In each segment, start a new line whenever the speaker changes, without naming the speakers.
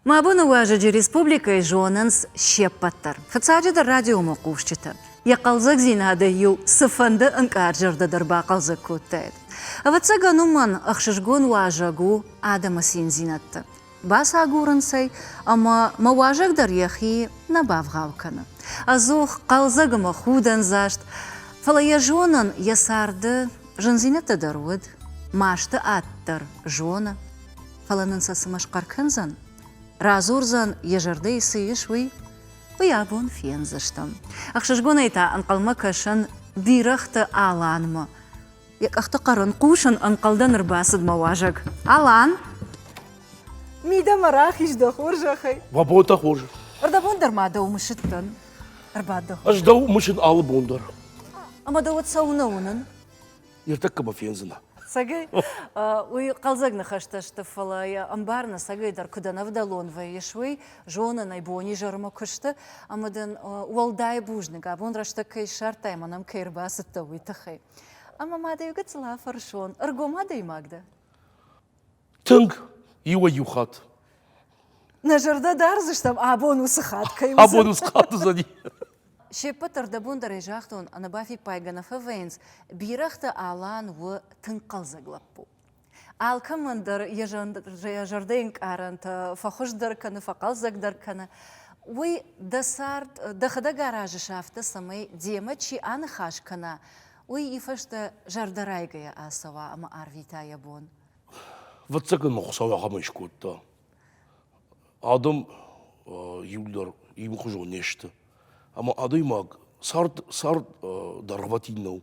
Мабуна واجد республика жонанс шеппаттар. Фацаджида радио мокушчита. Яқалзак зинада ю сыфанды анкаржырды дырба қалзак көттәйд. Аватсага нуман ахшышгон важагу адама син зинатты. Бас агурынсай, ама маважагдар яхи набавгавканы. Азух қалзагыма худан зашт. Фалая жонан ясарды жынзинатты даруд. Машты аттар жона. Фаланын сасымаш қаркынзан. Разурзан ежарды сыйышвый, уябун фензаштам. Ахшышгон айта анқалма кашан бирахты аланма. Як ахты қарын қушын анқалдан ырбасыд маважаг. Алан? Мида марах ижда хоржахай.
Вабота хорж.
Орда бундар мада умышыттан. Арбада.
Ажда умышын алы бундар.
Ама да вот сауна унын.
Ертак кама фензана.
Сагай, уй қалзагны хашташты фалая амбарна сагай дар кудана вдалонва ешвей, жона найбони жарма кышты, амадан уалдай бужны габон рашта кай шартай манам кайрбасытта уйтахай. Ама мада юга цла фаршон, арго мада и магда.
Тынг, ива юхат.
На жарда дарзыштам, абон усыхат кай
А бонус хату за ней.
Шеппатар да бундар ежахтон анабафи пайгана фавенс бирахта алан в тынқалзаглаппу. Алкамандар ежарденк аранта фахушдар кана фақалзагдар кана. Уй дасарт дахада гаража шафта самай дема чи анхаш кана. Уй ифашта жардарайгая асава ама арвита ябон.
Ватсаган мохсава хамыш котта. Адам юлдар им хужо нешта. Ама адаймаг сард дарватинау.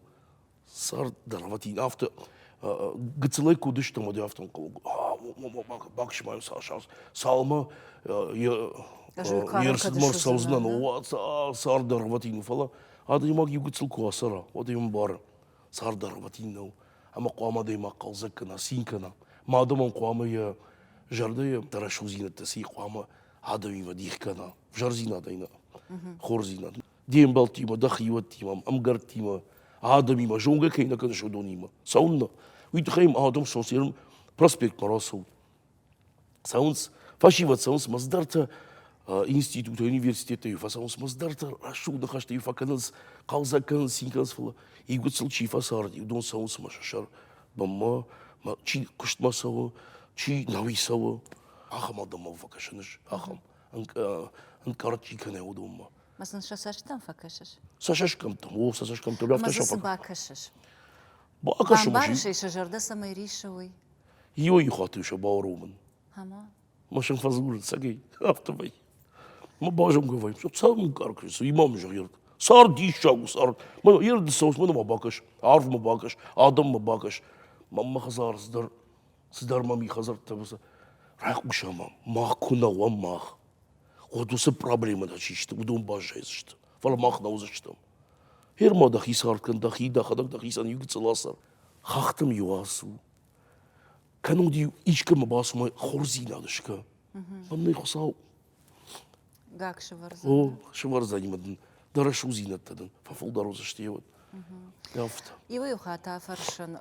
Сард дарватин авто гыцылай кудыш там ады автон кол. Бакшмайм сашас. Салма ерсидмар саузынан о сард дарватин фала. Адаймаг югыцыл куасара. Адайм бар сард дарватинау. Ама қуама даймаг қалзаккана синкана. Мадаман қуама я жарды тарашузинатта си қуама адайма дихкана. Жарзина дайна. Хорзина. Дем балтима, дахиватима, амгартима, адамима, жонга кейна кана шодонима. Саунна. Уйтхайм адам сосерм проспект марасу. Саунс фашиват саунс маздарта института университета юфа саунс маздарта рашуда хашта юфа каналс қалзакан синканс фала. Игуцл чифа сарди удон саунс машашар. Бамма чи куштмасава, чи нависава. Ахам адамма факашаныш. Ахам. Анкарчи кане удумма.
Масын шасаштан факашаш.
Сашашкам там, о сашашкам там ляфта
Мазысын
шапак.
бакашаш.
Бакашам
Бамбаршай жарда самай ришавый.
Йо юхаты уша бауроман.
Ама.
Машин фазурит сагей автовай. Мы бажам говорим, что сам каркрис, имам жагирт. Сар дишагу сар. Мы ерд соус мы бакаш, арв мы бакаш, адам мы бакаш. Мамма хазар сдар мами хазар табаса. Рах ушама, махкуна ва мах. Вот усы проблема да чишты, удон бажайсышты. Фала мах наузыштым. Херма да хисарткан да хида хадак да хисан югцеласар. Хахтым юасу. Кануди ичкам басмай хорзина дышка. Банны хусау.
Гак шыварзан.
О, шварзанимадын. Дарашу зинаттадын. Фафулдарузышты вот. Яфта.
Ивы ухата фаршын.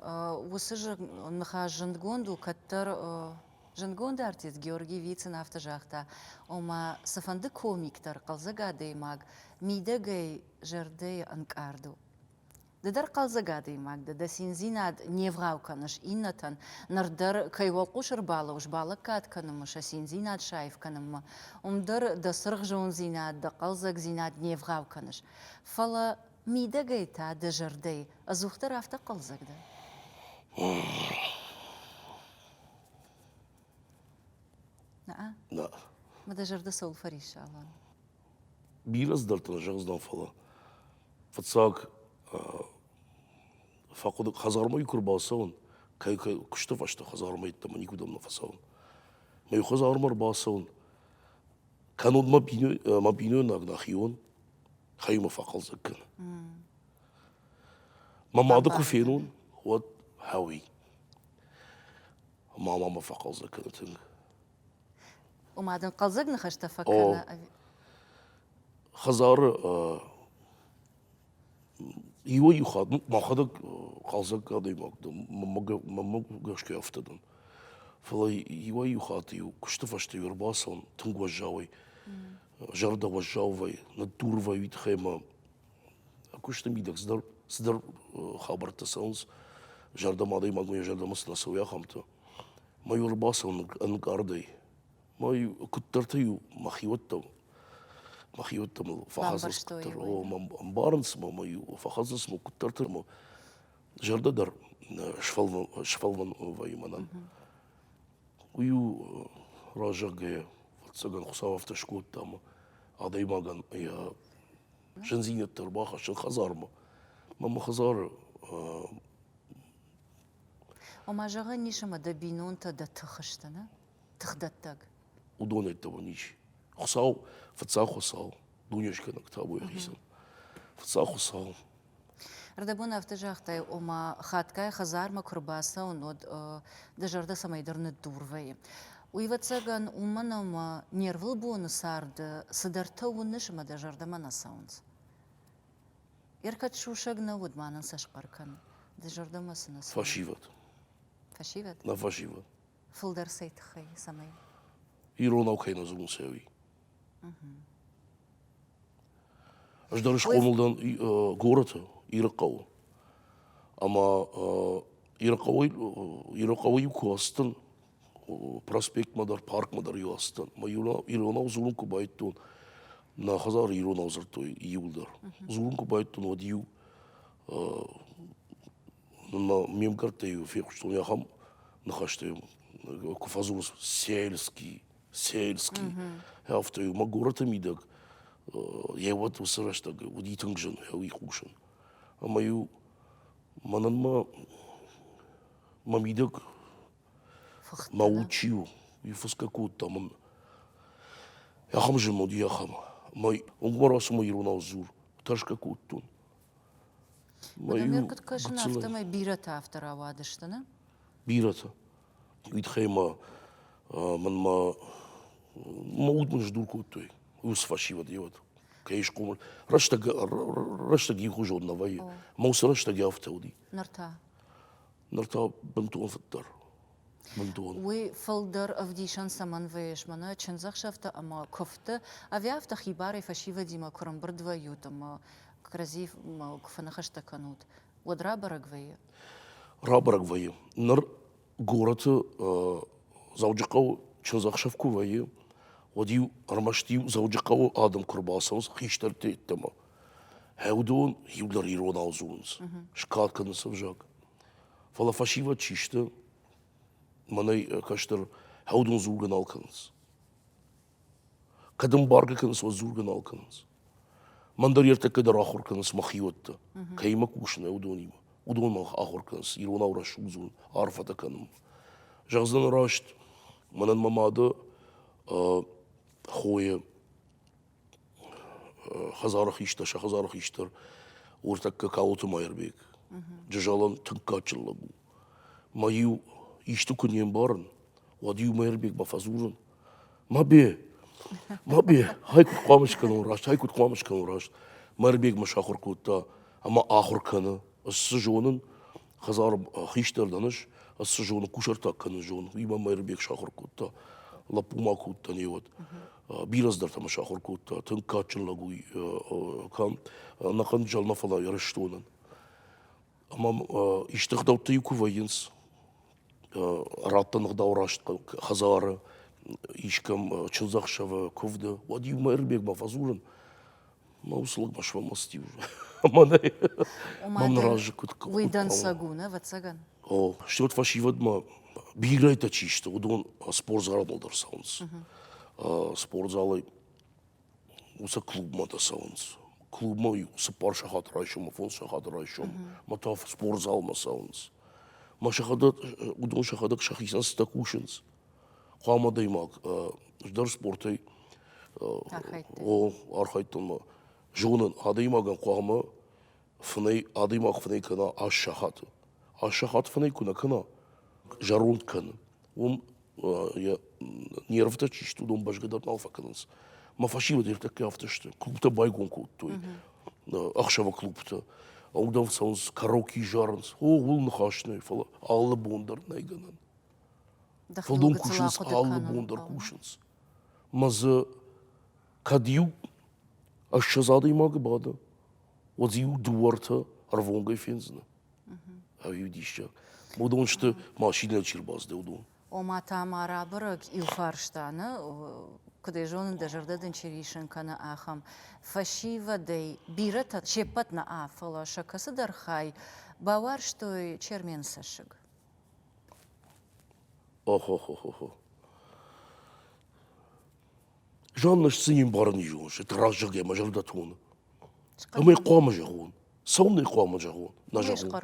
Усы же нха жындгонду каттар жындгонду артист Георгий Вицин автожахта. Ома сафанды комиктар қалзагады маг. Мидагай жарды анкарду. Дадар қалзагады маг. Да синзинад неврауканыш иннатан. Нардар кайвалқуш ырбалауш балак катканымыша синзинад шайфканымы. Омдар да сырг жон зинад, да қалзаг зинад неврауканыш. Фала мидагай та да жарды. Азухтар авта қалзагда.
Да.
ما ده جرده سول فريش الله.
Бираз дартана жағыздан фала. Фатсак фақуды қазармай күрбасауын. Кай күшті фашты қазармай иттама никудамна фасауын. Май қазармар басауын. Кануд мабиню нагнахион. Хайма фақал заккан. Мамады куфенун. Вот хауи. Мама фақал заккан тынг.
ومعدن قلزقنا خشتا فكنا
خزار يو يخاد ما خدك قلزق هذا يمكن ما قاش كيفتدن Фала ива юхаты ю кушты фашты юрбасон тунгважавай. Жарда важавай на турва витхема. Кушты мидак сдар хабарта саунс. Жарда мадай магмай жарда масна сауя хамта. Маю юрбасон ангардой. Маю куттарта ю махиваттам. Махиваттам фахазас куттар. О мамбарнс маю фахазас мо куттарта мо. Жарда дар шфалван вайманан. Ую ражаге цаган хусавафта шкот там адаймаган я жензинет тербаха шен хазарма. Мама хазар
وما جغا نيشما دا بينون تا دا تخشتنا تخدتاق
удон этого нич. Хусав фца хусав. Дунешка на ктабу яхисан. Фца хусав.
ردبون افتجاختای اوما خاتکای خزار ما کرباسا و نود دجارده سمایدرن دوروی. ویوت سگان اومانم نیرول بون سارد صدرتا و نشما دجارده من ساونز. یرکت شوشگ نود مانن سش قرکن. دجارده ما سناس.
Фашиват.
فشیوت.
На фашиват.
فولدر سیت خی سمای.
Ирон аукайна зун севи. Аж даже школдан города Иракау. Ама Иракау юкостан проспект мадар парк мадар юастан. Ма Ирона зулунку байтун на хазар Ирона зертой июлдар. Зулунку байтун вадию на мемкарте фиг что я хам нахаште куфазус сельский. Я в той магората мидак. Я вот усрашта удитангжен я уихушен. А мою мананма мамидак маучил и фускаку там. Я хам же моди я хам. Мой унгмарас мой руна зур. Ташка куттун.
Мою кашна автомай бирата автора вадыштана.
Бирата. Витхема манма маудман ждур куттой. Ус фашива делать. Каиш кумар. Рашта гиху жодна вай. Маус рашта гяфтауди. Нарта бантуан фаттар.
وی فلدر افدیشان سامان ویش منه چند زخشفته اما کفته اویافته خیباری فشیو دیما کرم برد و یوتم کرزی ما کفنه خشته کنود و درا برگویه.
Рабарагвае. Нар гората зауджакау чын захшавку вае. Одиу армаштиу зауджакау адам курбасамыз хиштарте иттама. Хеудон юлдар ирона аузунс. Шкатканы савжак. Фала фашива чишта. Манай каштар хеудон зурган алканс. Кадам баргаканс ва зурган алканс. Мандар ертекадар ахурканс махиотта. Кайма кушна удонима. Удон мах ахурканс, ирона ураш узун, арфата каным. Жағздан рашт, манан мамады хойы хазарах иштар, шахазарах иштар, ортакка кауты майырбек. Жажалан тынкачыллагу. Маю ишту күнен барын, вадию майырбек бафазурын. Мабе, хайкут қамышкан урашт, майырбек машахур кутта, ама ахурканы. Асы жоның хазар хиштарданыш, асы жоның кушартакканы жоның. Има майырбек шахур кутта, лапума кутта не вот. Бираздар тама шахур кутта, тын качыллагу кам, нақан жалма фала ярыштонын. Амам иштиғдаутта юку вайынс, раттанық даурашт хазары, ишкам чынзақшава ковды. Вади майырбек бафазурын, маусылық машва масти уже. Мам ражы кутка.
Уйдан сагуна, ватсаган.
О, что фашивад ма биграйта чишта, удон спортзал молдар саунс. Спортзалы уса клуб мата саунс. Клуб ма уса пар шахат райшом, фон шахат райшом. Мата спортзал ма саунс. Ма шахадат удон шахадак шахисан стакушенс. Қама даймак, ждар спортай. О, архайтан ма. Жонын адаймаган қоғама фынай адаймаг фынай кана аш шахаты. Аш шахат фынай кана кана жарунд кана. Он нервта чишт удон башгадар малфа кананс. Ма фашива дертак яфташты. Клубта байгон куттой. Ахшава клубта. Аудан саунс караоке жарынс. О, ол нахашный фала. Аллы бондар найганан. Voldoen kushens alle bonder kushens. Maar ze kadiu ashazade mag baden. Wat ziu duarte arvonge finzne. Ayu disha. Modonste machine chirbaz deudon.
Ома тамара бұрық юфарштаны, кудай жонын да жырдадын черишін каны ахам, фашива дей бирата чепат на афала шакасы дархай, бавар что чермен сашыг.
Охо. Жаннаш синим барни жонш, это разжаге мажарда тон. А мы қома жагон. Сауны қома жагон. На жагон.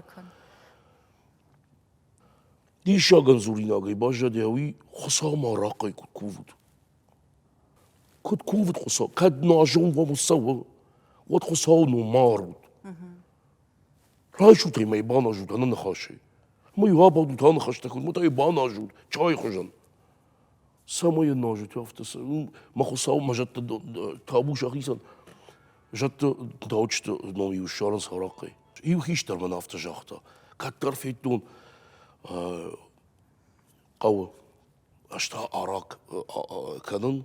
Дишаган зуринагай бажа деуи хосама рақай кут кувуд хоса кад нажон ва мусава вот хосау ну марут райшу ты май бана жут ана нахаши мы ябаду тан хашта кут мутай бана жут чай хожан самое нажут афтас ма хосау мажат табу шахисан жат даучт но юшарас рақай ив хиштар ман афта жахта каттар фейтун قوة أشتا أراك كذن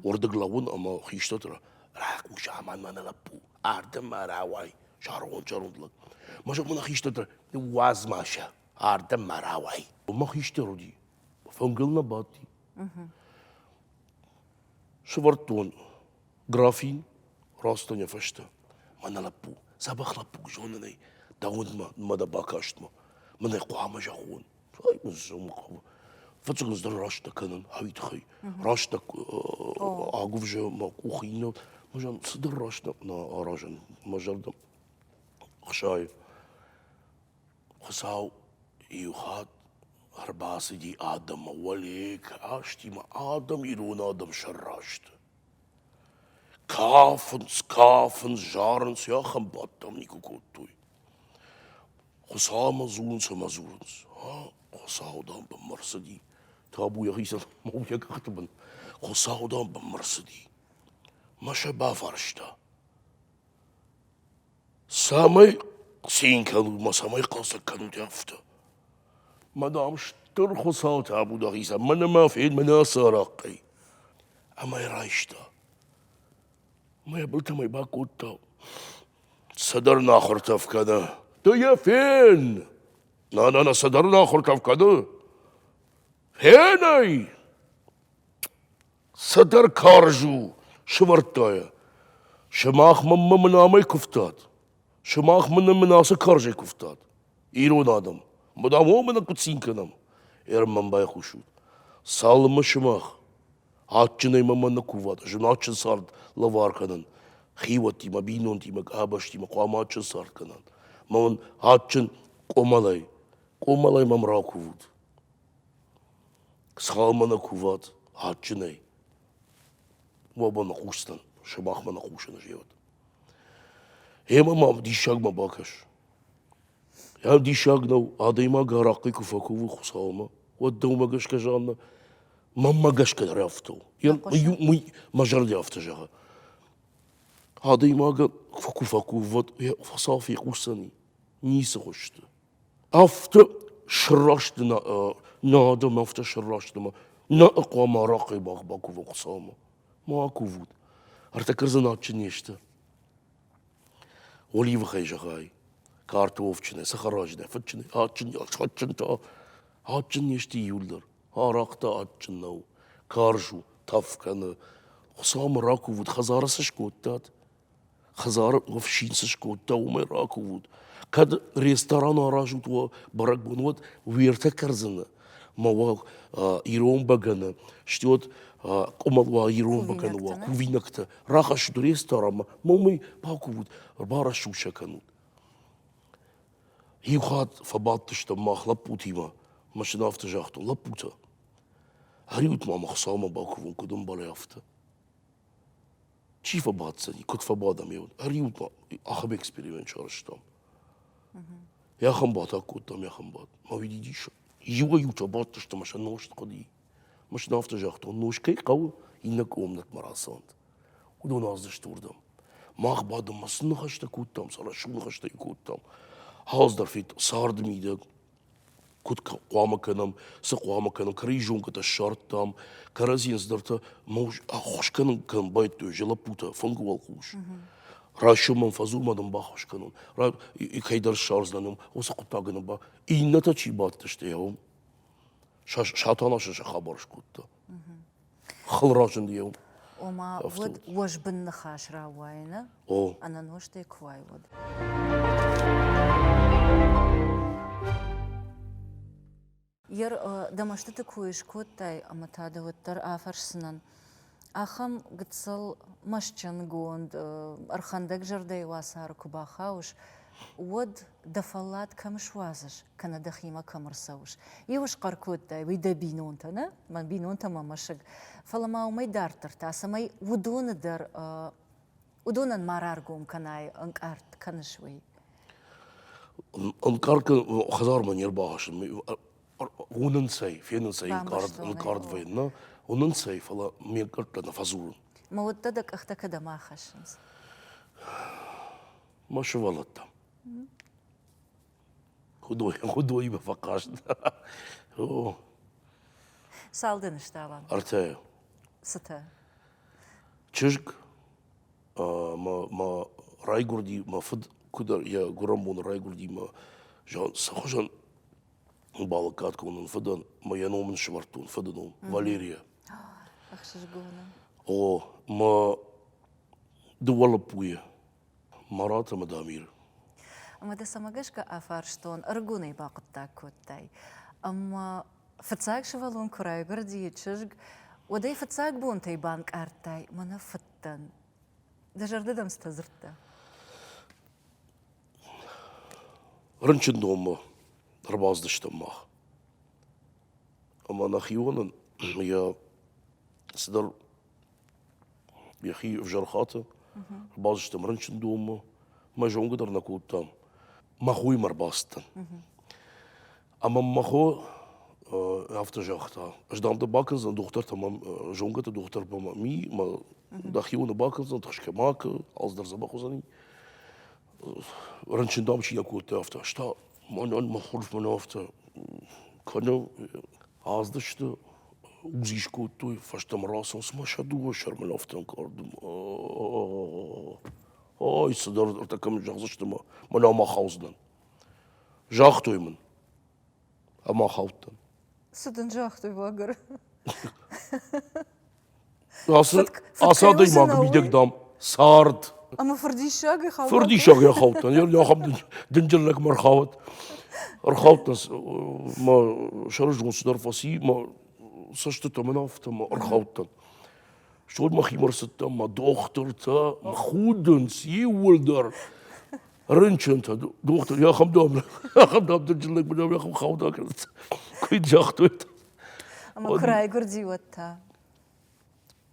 ورد غلاون أما خيشتترا راك وش عمان ما نلبو أردم ما راوي شارون لك ما شاف منا خيشتترا واز ماشا أردم ما راوي وما خيشترو دي فنقلنا باتي شفرتون غرافين راستون يفشتا ما نلبو سابخ لبو جونني داون ما دباكاشت ما من القوامة جاون هاي مزوم قوة فتشغل در راشتا كنن هاي تخي راشتا عقوف جا ما كوخينا مجان صدر راشتا نا راجن مجرد خشاي خساو يوخات أرباسي دي آدم وليك عاشتي ما آدم يرون آدم شراشت كافنس جارنس يا خمباتم نيكو كوتوي خسا مزورنس خسا دام بمرسدي تابو يغيسا مو يكختبن خسا دام بمرسدي ما شبا فرشتا سامي سين كانوا ما سامي قصك كانوا تافتا ما دامش تر خسا تابو دغيسا من ما فين من سراقي اما يرايشتا ما يبلت ما يباكوتا صدرنا آخر تفكنا تو يا فين؟ أنا صدرنا آخر تفكنا فيني؟ صدر كارجو شورتايا شماخ من آمي كفتات شماخ من آسا كارجي كفتات إيرون آدم مدام هو من كتسين كنام إرمان باي خوشود سالم شماخ هاتشني من كوفات جناتشن صارد لوار كنان خيوتي ما بينونتي ما قابشتي ما قاماتشن صارد كنان من هاتشن قومالاي ممرا كوفود سالمنا كوفات هاتشني وابنا خوشتن شماخ منا خوشن جيوت هما ما ديشاق ما باكش يا ديشاق نو آديما غراقي كوفاكوفو خسالما ودو ما قش كجانا ما قش كرافتو يل ما جرد يافتا جاها آديما كوفاكوفات فصافي خوشتني نيس خوشت أفتا شراشتنا نادم أفتا شراشتنا نا أقوى ما راقي باكوفو خسالما ما كوفود ارتكرزنا تشنيشتا оливы хайжағай, картофчыны, сахаражны, фытчыны, атчын нешті юлдар, арақта атчыннау, каржу, тавканы, қысамы раку вуд, хазарысы шкоттад, хазары ғыфшинсы шкотта, умай раку вуд. Кад ресторан аражу туа барак бунват, уерта карзыны, мава ирон баганы, штет قموا يرون بكنوا كوفينكتا راح شدو ريستوران مامي باكو بارا شو شكنوا هي خات فباطش تما خلبوتي ما مش نافت جاختو لبوتا هريوت ما مخصامه باكو كدم بلا يافتا شي فباطسني كنت فبادم يود هريوت ما اخب اكسبيريمنت شارشتم يا خنباتا كوتام يا خنبات ما видишь يوتا باطش تمشى نوشت قدي مش نافت جاختو نوشكي قو إنك أمنك مراساند ودون أزدش توردم ما أخبادم ما سنخشتا كوتام صار شو نخشتا يكوتام هازدر فيت صارد ميدك كنت قوام كنم سقوام كنم كريجون كتا شرطام كرازين زدرتا موش أخش كان بايت جلا بوتا فنق والخوش راشو من فزول مدن باخش كنم را يكيدر شارز لنم وسقطا كنم با إينتا چي بات تشتيهم شاتانا شش خبرش كنت خل راجن ديهم
وما ود وش بنخاش راواينا
أو
أنا نوشتي كواي ود ير دمشتت كويش كوتاي أما تادا وتر آفر سنن أخم قتصل مشجن جوند أرخندق جردي واسار كوباخاوش ود دفلات كمش وازش كان دخيمة كمرسوش يوش قركوت داي ويدا بينونتنا من بينونتا ما مشق فلما ومي دارتر تاسا مي ودون در ودون مرارقوم كناي انكارت كنشوي
انكار خزار من يرباش وننسي في ننسي الكارد فينا وننسي فلا ميقرت لنا فزول
ما وددك اختك دا ما خشنس
ما شوالتا خدوي بفقاش
سالدن اشتغلان
ارتايا
ستا
تشجك ما رايغوردي ما فد كدر يا غرامون رايغوردي ما جان سخجان بالكات كونن فدن ما ينومن شمرتون فدنهم فاليريا
اخشش قونا
او ما دول بويا مرات مدامير
أما دا سماقش كأفارشتون أرجوني باقت تاكوتاي أما فتساق شوالون كراي قردي تشجق وداي فتساق بون تاي بانك أرتاي منا فتن دا جردة مستزرتا
رنشن دوما رباز دشتماخ أما نخيونا يا صدر يا أخي في جرخاته رباز دشتم رنشن دوما ما جون قدر نقول تام ما خوي مرباستن أما ما خو هفته جاختا أجدام ده باكنز دكتور تمام جون قدر دكتور بما مي ما دخيونا باكنز تخشك ماك أصدر زباق وزني رنشن دام شي نقول تافتا شتا ما خلف من هفته كانوا أصدشت وزيش كوتوي فشتم راسهم سما شدوا شرم هفته كاردم أي صدر ارتكم جغزشت ما ما خوزدن جاختوي من أما خوتن
سدن جاختوي باقر
أصادي ما قبيدك دام سارد
أما فردي شاقي خوتن
فردي شاق يا خوتن يا خم دنجل لك مرخاوت رخاوت ما شرجون صدر فاسي ما سشت من هفته ما رخاوتن شود ما خيمر ستة ما دكتور تا ما خودن سي ولدر رنشن تا دكتور يا خم دام يا خم دام دنجلك بدام يا خم خودا كنت كويت جاختويت
أما كراي قردي وتا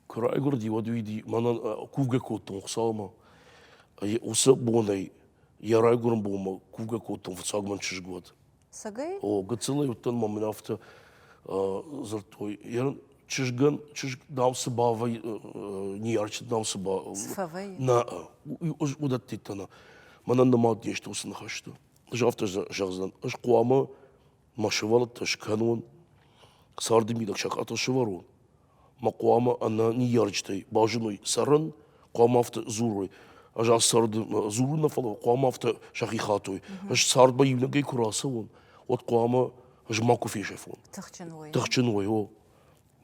كراي قردي ودويدي مانا كوفجا كوتون خصامة وسبوني يا راي قرن بوما كوفجا كوتون فتصاق من شجوت
ساقي
او قد صلي وتن ما من هفته زرتوي يعني تشجن دام سباوي نيارش دام سبا
سفاوي
نا ودتتنا من النمط يشتو سنخشتو جافت جغزن اش قوامه ما شوالت تشكنون صار دمي دك شق اتشورون ما قوامه انا نيارجتي باجنوي سرن قوامه افت زوري اجا صار زورنا فلو قوامه افت شقيخاتوي اش صار بيبنا جاي كراسون وقوامه اش ماكو في شافون تخشنوي هو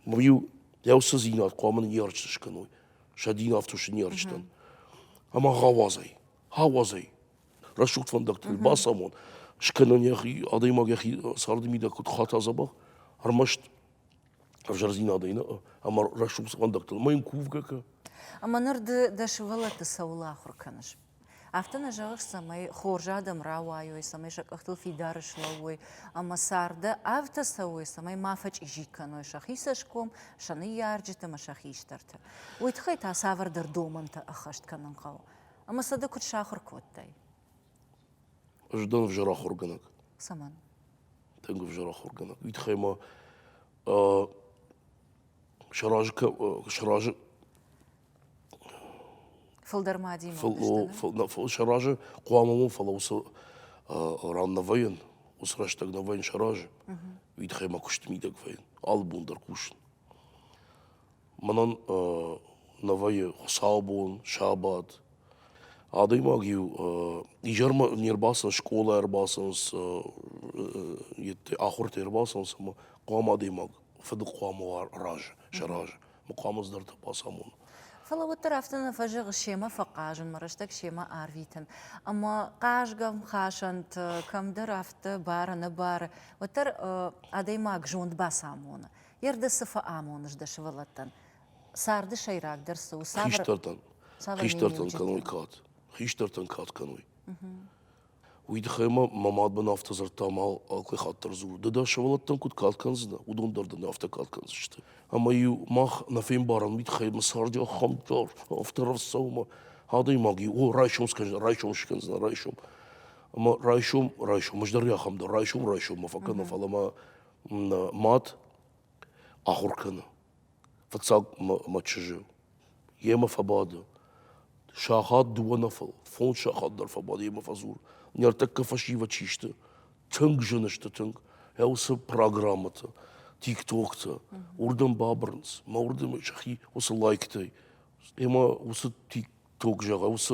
مريو يا سزينات قوامن يارجتش كنوي شادين افتوش نيارجتن اما هاوازي رشوت فندقت الباصمون شكنن يا اخي اديما يا اخي صار دمي دا كنت خاطا زبا هرمشت افجرزين ادينا اما رشوت فندقت ما ينكوفك
أما نرد داش ولت السولا آخر كنش عفتنا جاوش سماي خورجا دم راوايو سماي شك أختل في دارش لوي أما سارده عفت سوي سماي ما فج إجي كانوا شخيسشكم شني يارجت ما شخيش ترت ويتخي تاسافر در دومن تأخشت كنن قاو أما صدق كنت شاخر كوتاي
اجدان في جرا خورجنك
سمان
تنقف في جرا خورجنك يتخي ما شراجك
فلدر مادي
فل شراجة قوامون فلوس ران نفين usraştak na vayn şaraj. Vit khema kuştmidak vayn. Al bundar kuşn. Manan na vay sabun, şabat. Adaymak yu ijarma nirbasın şkola erbasınız yette ahurt erbasınız ama qam adaymak fıdı qam var raj şaraj. Maqamız darda basamun.
فلا وترفتنا فجأة شيما فقاجن مرشتك شيما عارفيتن أما قاجم خاشنت كم درفت بارنا بار وتر أدي ما جوند باسامون يرد صفة آمونش دش ولتن سارد شيراك درسو
Хиштартан каной кат. Хиштартан кат каной. Уйд хема мамад бен автозартамал алкы хаттар зур. Да шавалаттан кут катканзна. Удондардан авто катканзышты. Ама ю мах на фейм баран уйд хема сардя хамтар авторовсаума. Хадай маги о райшом скажи райшом шканзна райшом. Ама райшом маждар я хамда райшом мафакана фалама мат ахуркана. Фацаг мачжу. Ема фабада. شاخات دو نفل فون شاخات در فبادی مفازور نیارتک فشیو چیشته تنگ جنشته تنگ هاوس پروگرامت تیک توک تا اردم بابرنس ما اردم شخی وس لایک تی اما وس تیک توک جاگا وس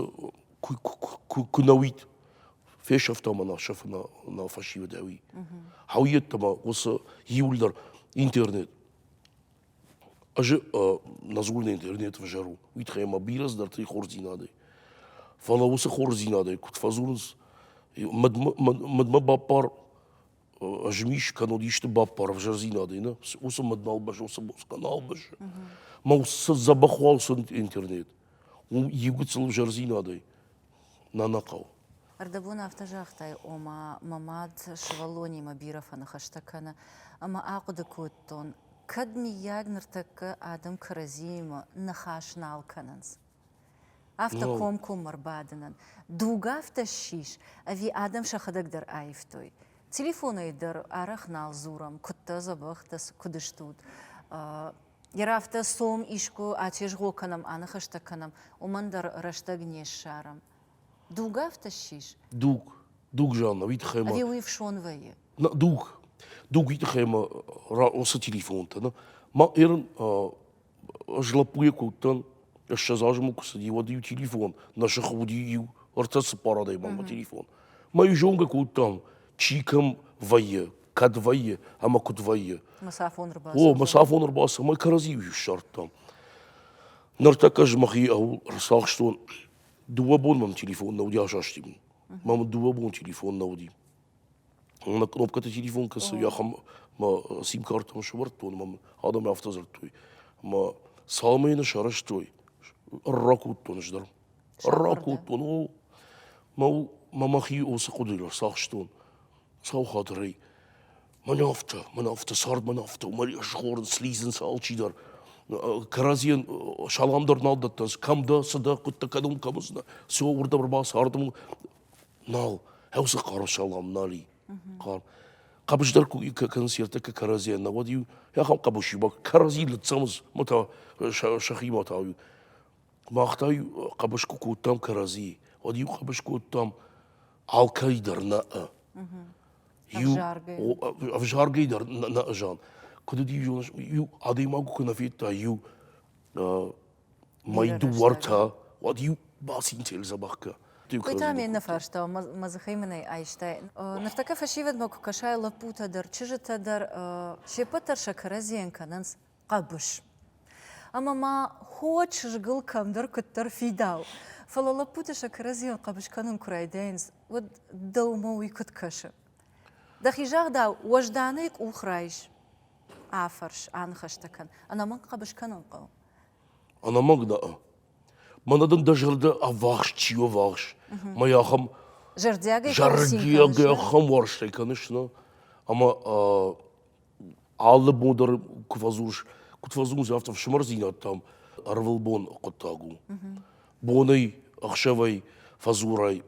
کنویت فیش افتا ما نشاف نا فشیو داوی هویت تما وس یولدر اینترنت أجا نزولنا إنترنت فجرو ويتخيل مبيرز درتي خورزينادي فلا وس خورزينادي كنت فازورنز مد بابار أجميش كانوا ديشت بابار فجرزينادي نا وس مد نالبش وس كنالبش ما وس زبخوالس إنترنت ويجوتسل فجرزينادي نانقاو
أردبونا افتجاختاي أما ماماد شوالوني مبيرة فنخشتكنا أما أعقد كوتون كدمي ياغنرتك آدم كرزيم نخاشنال كننز أفتا كوم مربادنن دوغا أفتا الشيش أفي آدم شخدك در آيفتوي تليفونا يدر أرخنال زورم كتا زبختس كدشتود يرافتا سوم إشكو آتيش غوكنم أنا خشتكنم ومن در رشتغنيش شارم دوغا أفتا الشيش
دوغ جانا ويت خيما
أفي ويفشون ويه
دوغ ويت خيما وسا تليفون تنا ما إيرن أجلبوية كوتن الشزاجمو كسدي وديو تليفون نشخ وديو ارتس باراداي ما تليفون ما يجونغ كوتن تشيكم ويه كد ويه أما كد ويه مسافون رباس ما كرزيو الشرط نرتكج مخي أو رساخشتون دوابون مام تليفون نودي عشاشتي مام دوابون تليفون نودي أنا كنوبكة تليفون كسر يا خم ما سيم كارت مش ورطون مام هذا ما أفتزرتوي ما سامين شرشتوي الراكوتون نجدر الراكوتون ما مخي أوسقودي ساخشتون ساو خاطري من أفتا صارد من أفتا ومري أشخور سليزن سالشي در كرازين شالام در نال دتنس كم دا صدا كنت كدوم كمسنا سو وردا بربا صاردم نال هوس قار شالام نالي قار قبش در كان سيرتك كرازين نوديو يا خم قبشي بك كرازين لتصمز متى شخي متى ما اختاي قبش كوتام كرازي وديو قبش كوتام الكايدر نا أفجار در نا أجان كده دي يو عادي ما كنا في تا يو ما يدورتها وديو باسين تيل زباكا
Койтами нефаршта, мазахаймена айштай. Нартака фашивет моку кашай лапута дар, чижета дар, шепатар шакаразиенка нанс قبش. أما ما خوش شغل كم در كتر في داو. فلا لابوتا شكرازيان قبش كانون كرايدينز ود دو موي كت كشة. دخي جاغ داو وجدانيك وخرايش. عفرش عن خشتكن. أنا ما قبش كانون قو.
أنا ما قدا. ما ندن دجرد أواخش تيو واخش. ما ياخم. جردياجي خم ورشتي كنشنا. أما على بودر كفازوش. كنت فازون زافت في شمرزينة تام أرفل بون قطاقو بوني أخشوي فازوراي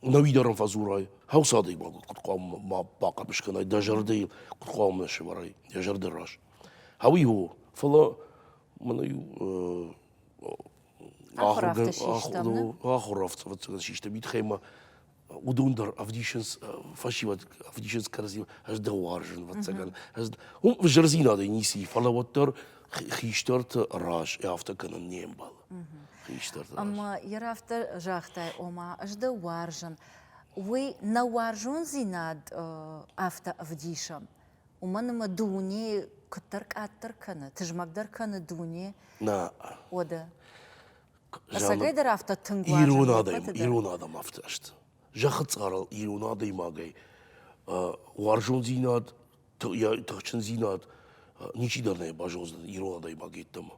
نويدرن فازوراي هاو صادق ما كنت قام ما باقى مش كنا دجردي كنت قام من الشمراي دجرد الراش هاوي هو فلا من يو
آخر رفت
آخر رفت فتشيش تبيت خيمة удундер авдишенс фашиват авдишенс карзив аж да варжен wat zeggen we jerzien hadden niet van wat er gistert raas after kunnen nemen gistert
Ама ярафта жахтай ома ажда варжан. Вы на варжун зинад афта авдишам. Уманама дуни кутарк аттар кана. Тижмагдар кана дуни.
na
Ода. Асагайдар афта тынг варжан.
ирун адам aftaştı жақыт сарал ирун адам магай варжун зинад тахчын зинад ничидарная бажоздан ирун адам магеттам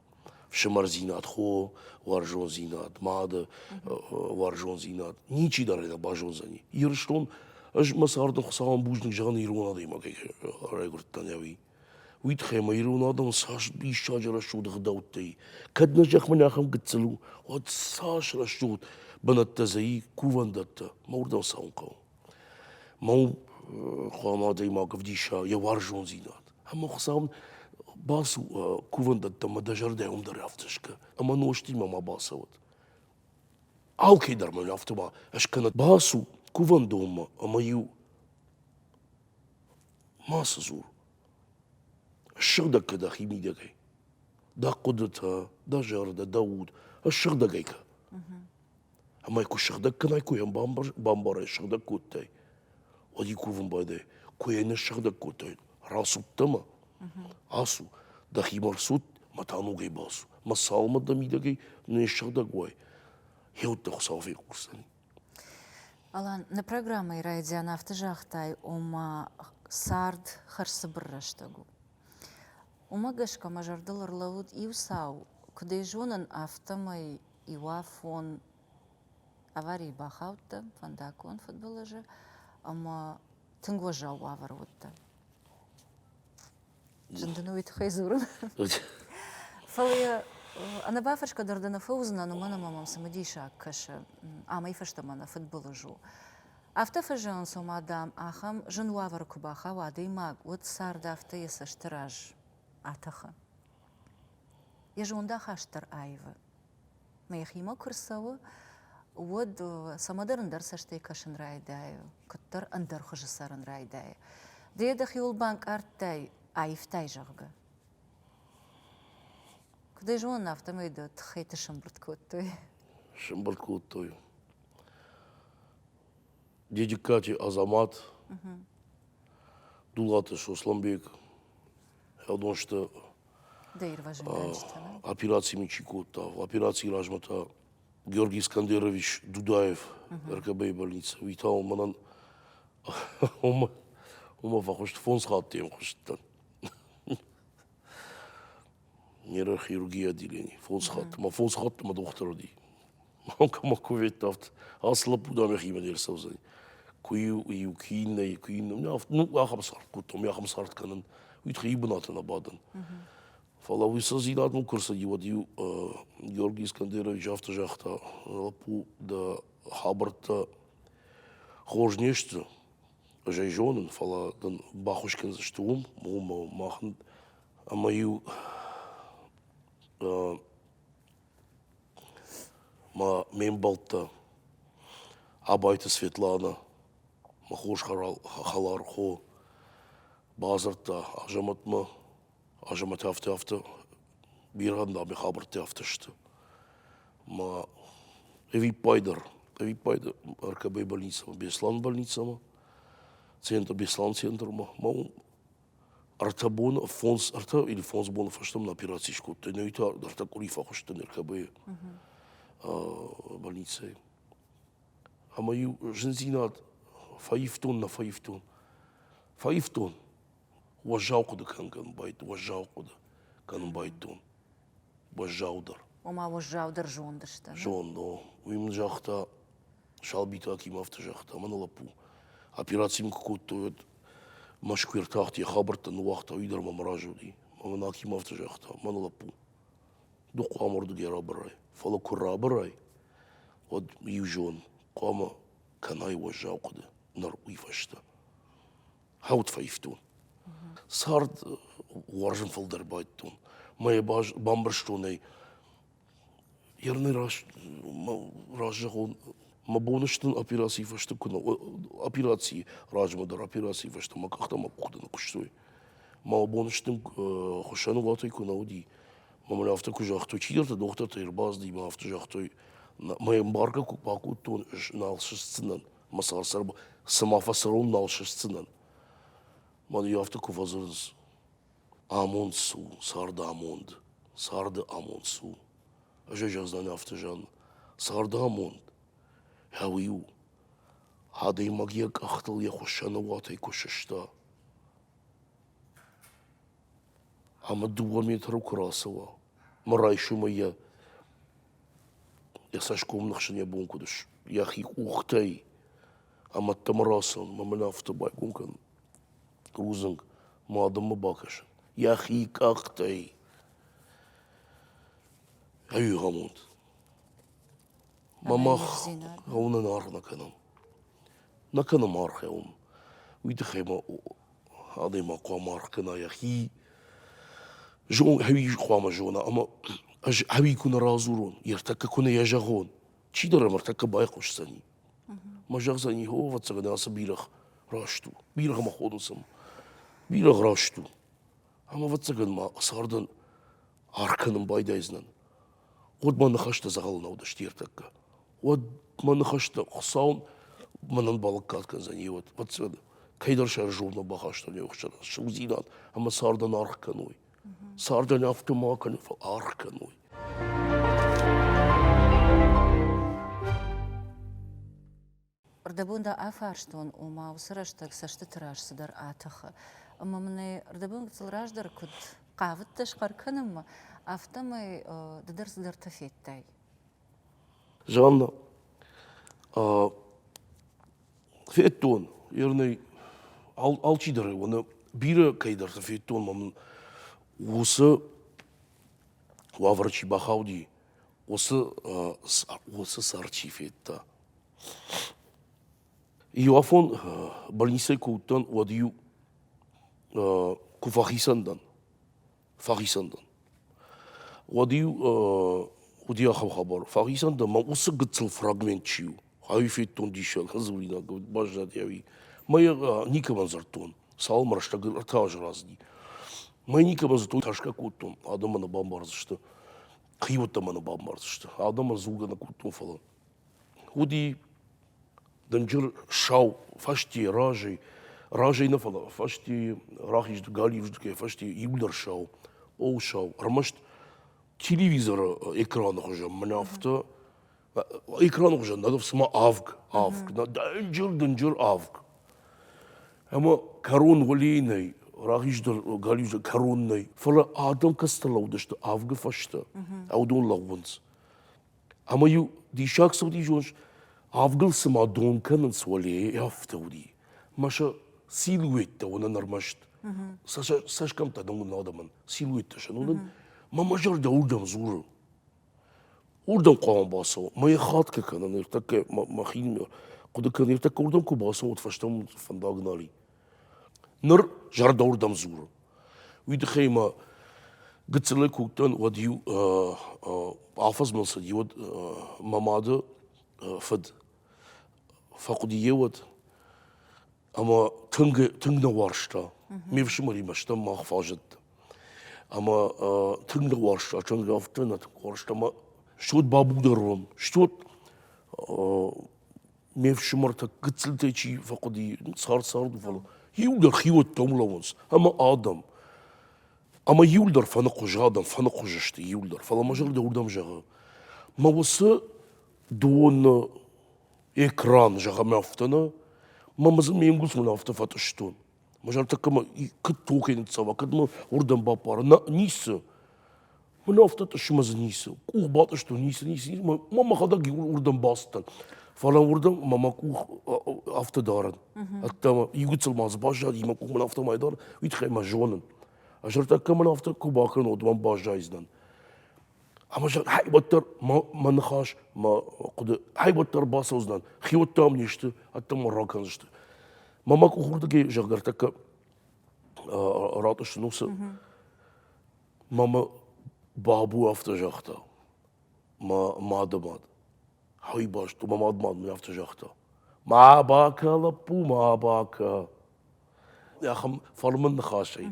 шымар зинад хо варжун зинад мады варжун зинад ничидарная бажозани ирштон аж масардын хсаган бужник жаган ирун адам магай райгурттан яви ويتخيم يرون هذا صاش بيشاجر الشود غداوتي كدنا جاك من اخم قتلو وات صاش الشود بنت زي كوفن دت موردن سانقو مو قام ديما قفديشا يوارجون زينات هم خصام باسو كوفن دت ما دجر داهم درافتشك اما نوشتي ما باسوت او كيدر ما لافتبا اش كانت باسو كوفن دوما اما يو ما سزور الشغدة كده خيمي دقي دا قدرتها دا جار دا داود الشغدة جايكا أما يكون الشغدة كنا يكون يم بامبر الشغدة كوتاي ودي كوفن بايدي كوين الشغدة كوتاي راسو تما عاسو دا خيمر سوت ما تانو جاي باسو ما صالمة دا مي دقي من الشغدة جواي هيوت دا خصافي قرصاني
Алан, на программе радио нафтажахтай ома сард харсабрраштагу. Ума гашка мажардылар лаут иусау, кудей жонан автомай иуафон аварий бахаутта, фандакон футболажа, ама тынгважа уаварутта. Жандановит хайзурун. Фалия, ана бафашка дардана фаузна, но мана мамам самадиша каша, ама ифашта мана футболажу. Автофажан сомадам ахам жануавар кубаха вады маг, вот сарда авто есаштыраж. Атаха. Ежонда хаштар айва. Маяхима курсавы, вот самадарындар саштай кашын райдаю, кыттар андар хыжысарын райдаю. Дейдах юл банк арттай айфтай жағга. Кудай жон автомайды тхайты шымбырт көттой.
Шымбырт көттой. Дедикати Азамат, Дулаты Шосланбек, я думаю, что операции Мичикота, операции Ражмата, Георгий Искандерович Дудаев, РКБ больница, Витал Манан, Ома фахошт фонсхат тем хоштан. Нейрохирургия отделение, фонсхат, ма фонсхат ма доктор ди. Мама кувет тафт, асла пуда мехима дерсавзани. Кую куинна, ну ахам сарт кутом, яхам сарт канан. Uitgeïbenat naar baden. Voilà, we zien dat nu kursa die wat die Georgi Iskanderovich afgezegd de Habert georganiseerd. Zijn zonen, voilà, dan bachushken ze stoom, mogen maken. Maar je, maar mijn balta, Abaita Svetlana, maar hoos halar ho. Базарта ажаматма ажамат афта бирганда ми хабарты афташты ма эви пайдар РКБ больница Беслан больница центр Беслан центр ма артабон фонс арта или фонс бон фаштам на операции шкот не ита дарта кури фахштан РКБ больница ама ю жензинат 5 тонн на 5 тонн 5 тонн وجاوقد كان بايت وجاوقد كان بايتون وجاودر
وما وجاودر جون دشتا
جون دو ويم جاختا شالبيتا كيما افتجاختا من لابو операциям какой-то машквер тахти хабарта ну вахта уйдер мамражуди мамна кима автожахта من лапу до қамырды герабрай фала курабрай от южон қама канай وجاوقد нар уйфашта хаут файфтун сард варжен фолдер байтун май бамберштуней ерны раш ражон ма бонуштын операции фашты күні, операции, ражмадар операции фашты, ма қақтама құқтыны құшсой. Ма бонуштын құшаны ғатай күні ауди. Ма мен авто күжақтой чидерді, доқтар тайырбаз дей, ма авто жақтой. Ма ембарга күкпаку тон налшыстынан, ма сарсар самафа сарон налшыстынан. Ма ди авто күфазырыз. Амон су, сарды амонд, сарды амон су. Ажа жаздан авто жан, сарды амонд. Хауиу. Хады магия кахтал я хушана ватай кушашта. Ама 2 метра красава. Марайшу моя. Я сашком нахшан я бункудыш. Я хик ухтай. Ама тамрасан, мама нафта байгункан. Крузанг. Мадама бакашан. Я хик ахтай. Аю гамунд. Мамах, гауна нар наканам. Наканам археум. Уйдахема адема қуамаркана яхи. Жон хави қуама жона, ама хави куна разурон, ертака куна яжагон. Чидара мартака байқошсани. Мажагзани хо ватсагана аса бирах рашту. Бирах ма ходусам. Бирах рашту. Ама ватсаган ма сардан арканым байдайзнан. Од маны хашта загална удашти ертака. Вот маны хашта қсаун манан балык каткан за ней вот сюда кайдар шар журна бахашта не ухшар шузинат ама сардан арканой сардан автомакан арканой
Ардабунда афарштон ума усраштак сашты тырашсыдар атахы. Ама мне ардабун цылраждар куд қавыт ташқарканым автомай дыдарсыдар тафеттай.
Жанна феттон ерней алчидары оны бире кайдар феттон мамын осы ваврачи бахауди осы сарчи фетта Иоафон больница куттан вадию куфахисандан фахисандан вадию удия хабар фахисандан ма осы гыцл фрагмент чиу Айфеттон дишал хазулина бажат яви моя никаман зартон салмаршта гыртаж разди моя никаман зартон ташка куттон адамана бамбарзышты кыйваттамана бамбарзышты адама зулгана куттон фалан уди данжыр шау фашти ражей на фала фашти рахиш галивждке фашти юлдар шау ол шау армашт телевизор экрана хожа манафта экран уже надо сама авг, на данжыр авг. Ама корон валейный, рахиждар галюжа коронный. Фала адам касталауда что авга фашта, аудон лавунс. Ама ю дишак сауди жонш авгл сама донканан свале яфтауди. Маша силуэтта она нормашт. Сашкам та донгун адаман силуэтта шанунан. Мамажар да урдам зуру. Урдам қуам басау, мая хатка канан ертака махин куда кан ертака урдам ку басау от фаштам фандагнали. Нар жарда урдам зур. Уйды хейма гыцлы куктан вадию афаз мылса диод мамады фад факудие вот ама тыңна варшта. Мевшимари машта махфажат. Ама тыңна варшта, тыңна афтана варшта ма Что-то бабударом, что-то мевшимарта гыцлтечи факуди сарду фала. Юлдар хиот томлавонс, ама адам. Ама юлдар фана кожадам, фана кожашты юлдар. Фала мажар да урдам жага. Ма осы дон экран жага мафтана, ма мазым менгус мафта фаташтон. Мажар такама кыт токен цава, кыт ма урдам бапара, нисы. Мен автата шумазы нисы, кух баты что нисы, мама хадаги урдан бастан. Фала урдан мама кух автодаран. Аттама югыцыл мазы бажад, има кух мен автомайдар, уйтхай ма жонын. Ажар такка мен авта кубакрын одман бажайздан. Ама жар хайбаттар маны хаш, хайбаттар басауздан, хиоттам нешті, аттама раканышты. Мама кух урдаги жагар такка ратышты нусы. Мама Бабу автожахта, мадамад. هاي باش تو ما ماد من أفتح جاخته ما باكا لبو ما باكا يا خم فرمن خاشي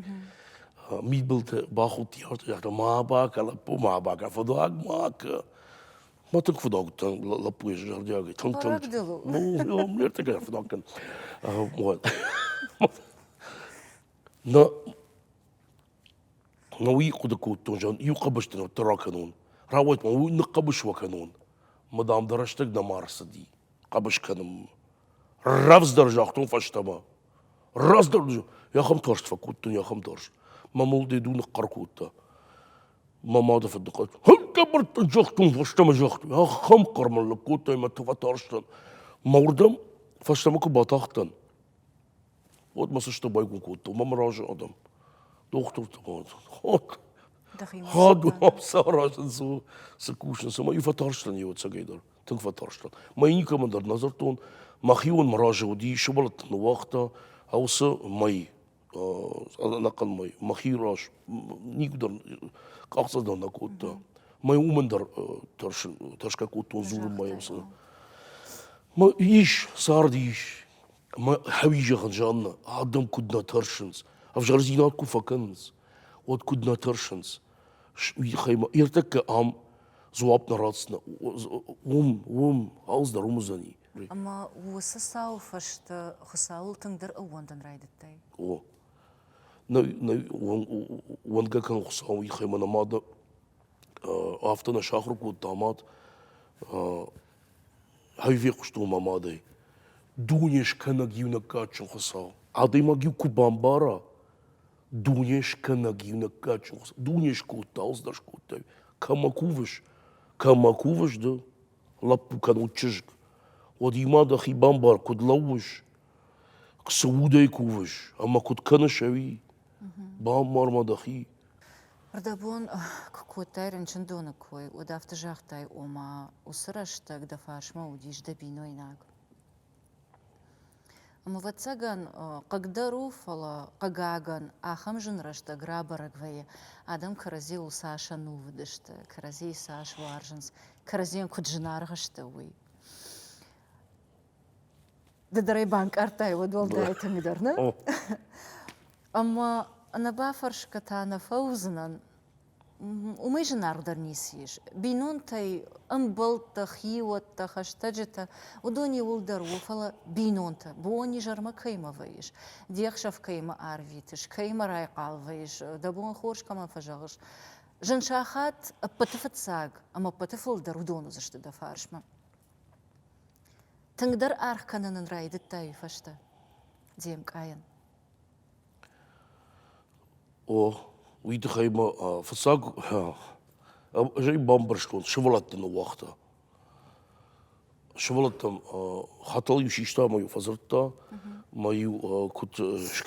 ميت بلت باخو تيار جاخته ما باكا لبو ما باكا فداك ماك ما تنك فداك لبو يجار جاكي تنك
Barak delu.
مو مرتك فداك كان مو نا نوي قد كوتون جان يقبش ترى كانون راويت ما نقبش وكانون مدام درجتك دمار صدي قبش كانم رفز درجاتون فاشتما راس درجة يا خم ترش فكوتون يا خم ترش ما مولدي دون قركوتا ما ماذا في الدقات هل كبرت جاختون فاشتما جاختون يا خم قرمل لكوتا ما تفترشتن موردم فاشتما كباتاختن ود ما سشتبا يكون كوتو ما مراجع ادم دكتور تمام
دخيمة
هادو
سلطان.
абсолютно со скучно, сама и фатарштан его цагайдар, тын фатарштан. Майни командар назартон, махион мража уди, шубалат на вахта, ауса май, накал май, махираш, никудар, каксадан на кота. Май умендар ташка котон зур май ауса. ما إيش صار ديش ما حويجة خنجانا عدم كدنا ترشنز أفجار زينات كوفا كنز ود كدنا ترشنز خيمة يرتك عم زوابنا راسنا عاوز دارو مزاني
أما وسساو فشت خساول تنقدر أول دن التاي.
أو وانجا كان خصاوي خيمة نمادا أفتنا شاخرك والدامات هاي في قشتو مامادي دونيش كان جيونا كاتشن خصاو عادي ما جيو كوبامبارا دونيش كان جيونا كاتشن خصاو دونيش كوتا أصدرش كوتا كما كوفش ده لابو كان وتشجك ودي ما دخي بامبار كود لوش كسودي كوفش أما كود كان شوي بامبار ما دخي
ردابون كوتاير إنشان دونا كوي ودافت جاختاي وما وسرشتك دفاش ما وديش دبينو يناق. أما فتساقان ققدرو فلا ققاقان آخم جن رشتا غرابرق وي آدم كرازي وساشا نوفدشت كرازي ساش وارجنس كرازيان كود جنار غشتوي ددري بانك أرتاي ودول داي تنقدرنا أما أنا بافرش كتانا فوزنا وما جنار درنيسيش بينون تاي أمبل تخيوة تخشتجتا ودوني ولدر وفلا بينون تا بوني جرما كيما فيش ديخشف كيما عارفيتش كيما رايقال فيش دابون خورش كمان فجاغش جنشاخات بتفت ساق أما بتفل در ودونو زشت دفارش ما تنقدر أرخ كانن رايد التاي فشتا ديم كاين
ويت خيمة فساق جاي بامبرشتون شغلت وقتها شغلت خطل يشيشتا ما يفزرتا ما كنت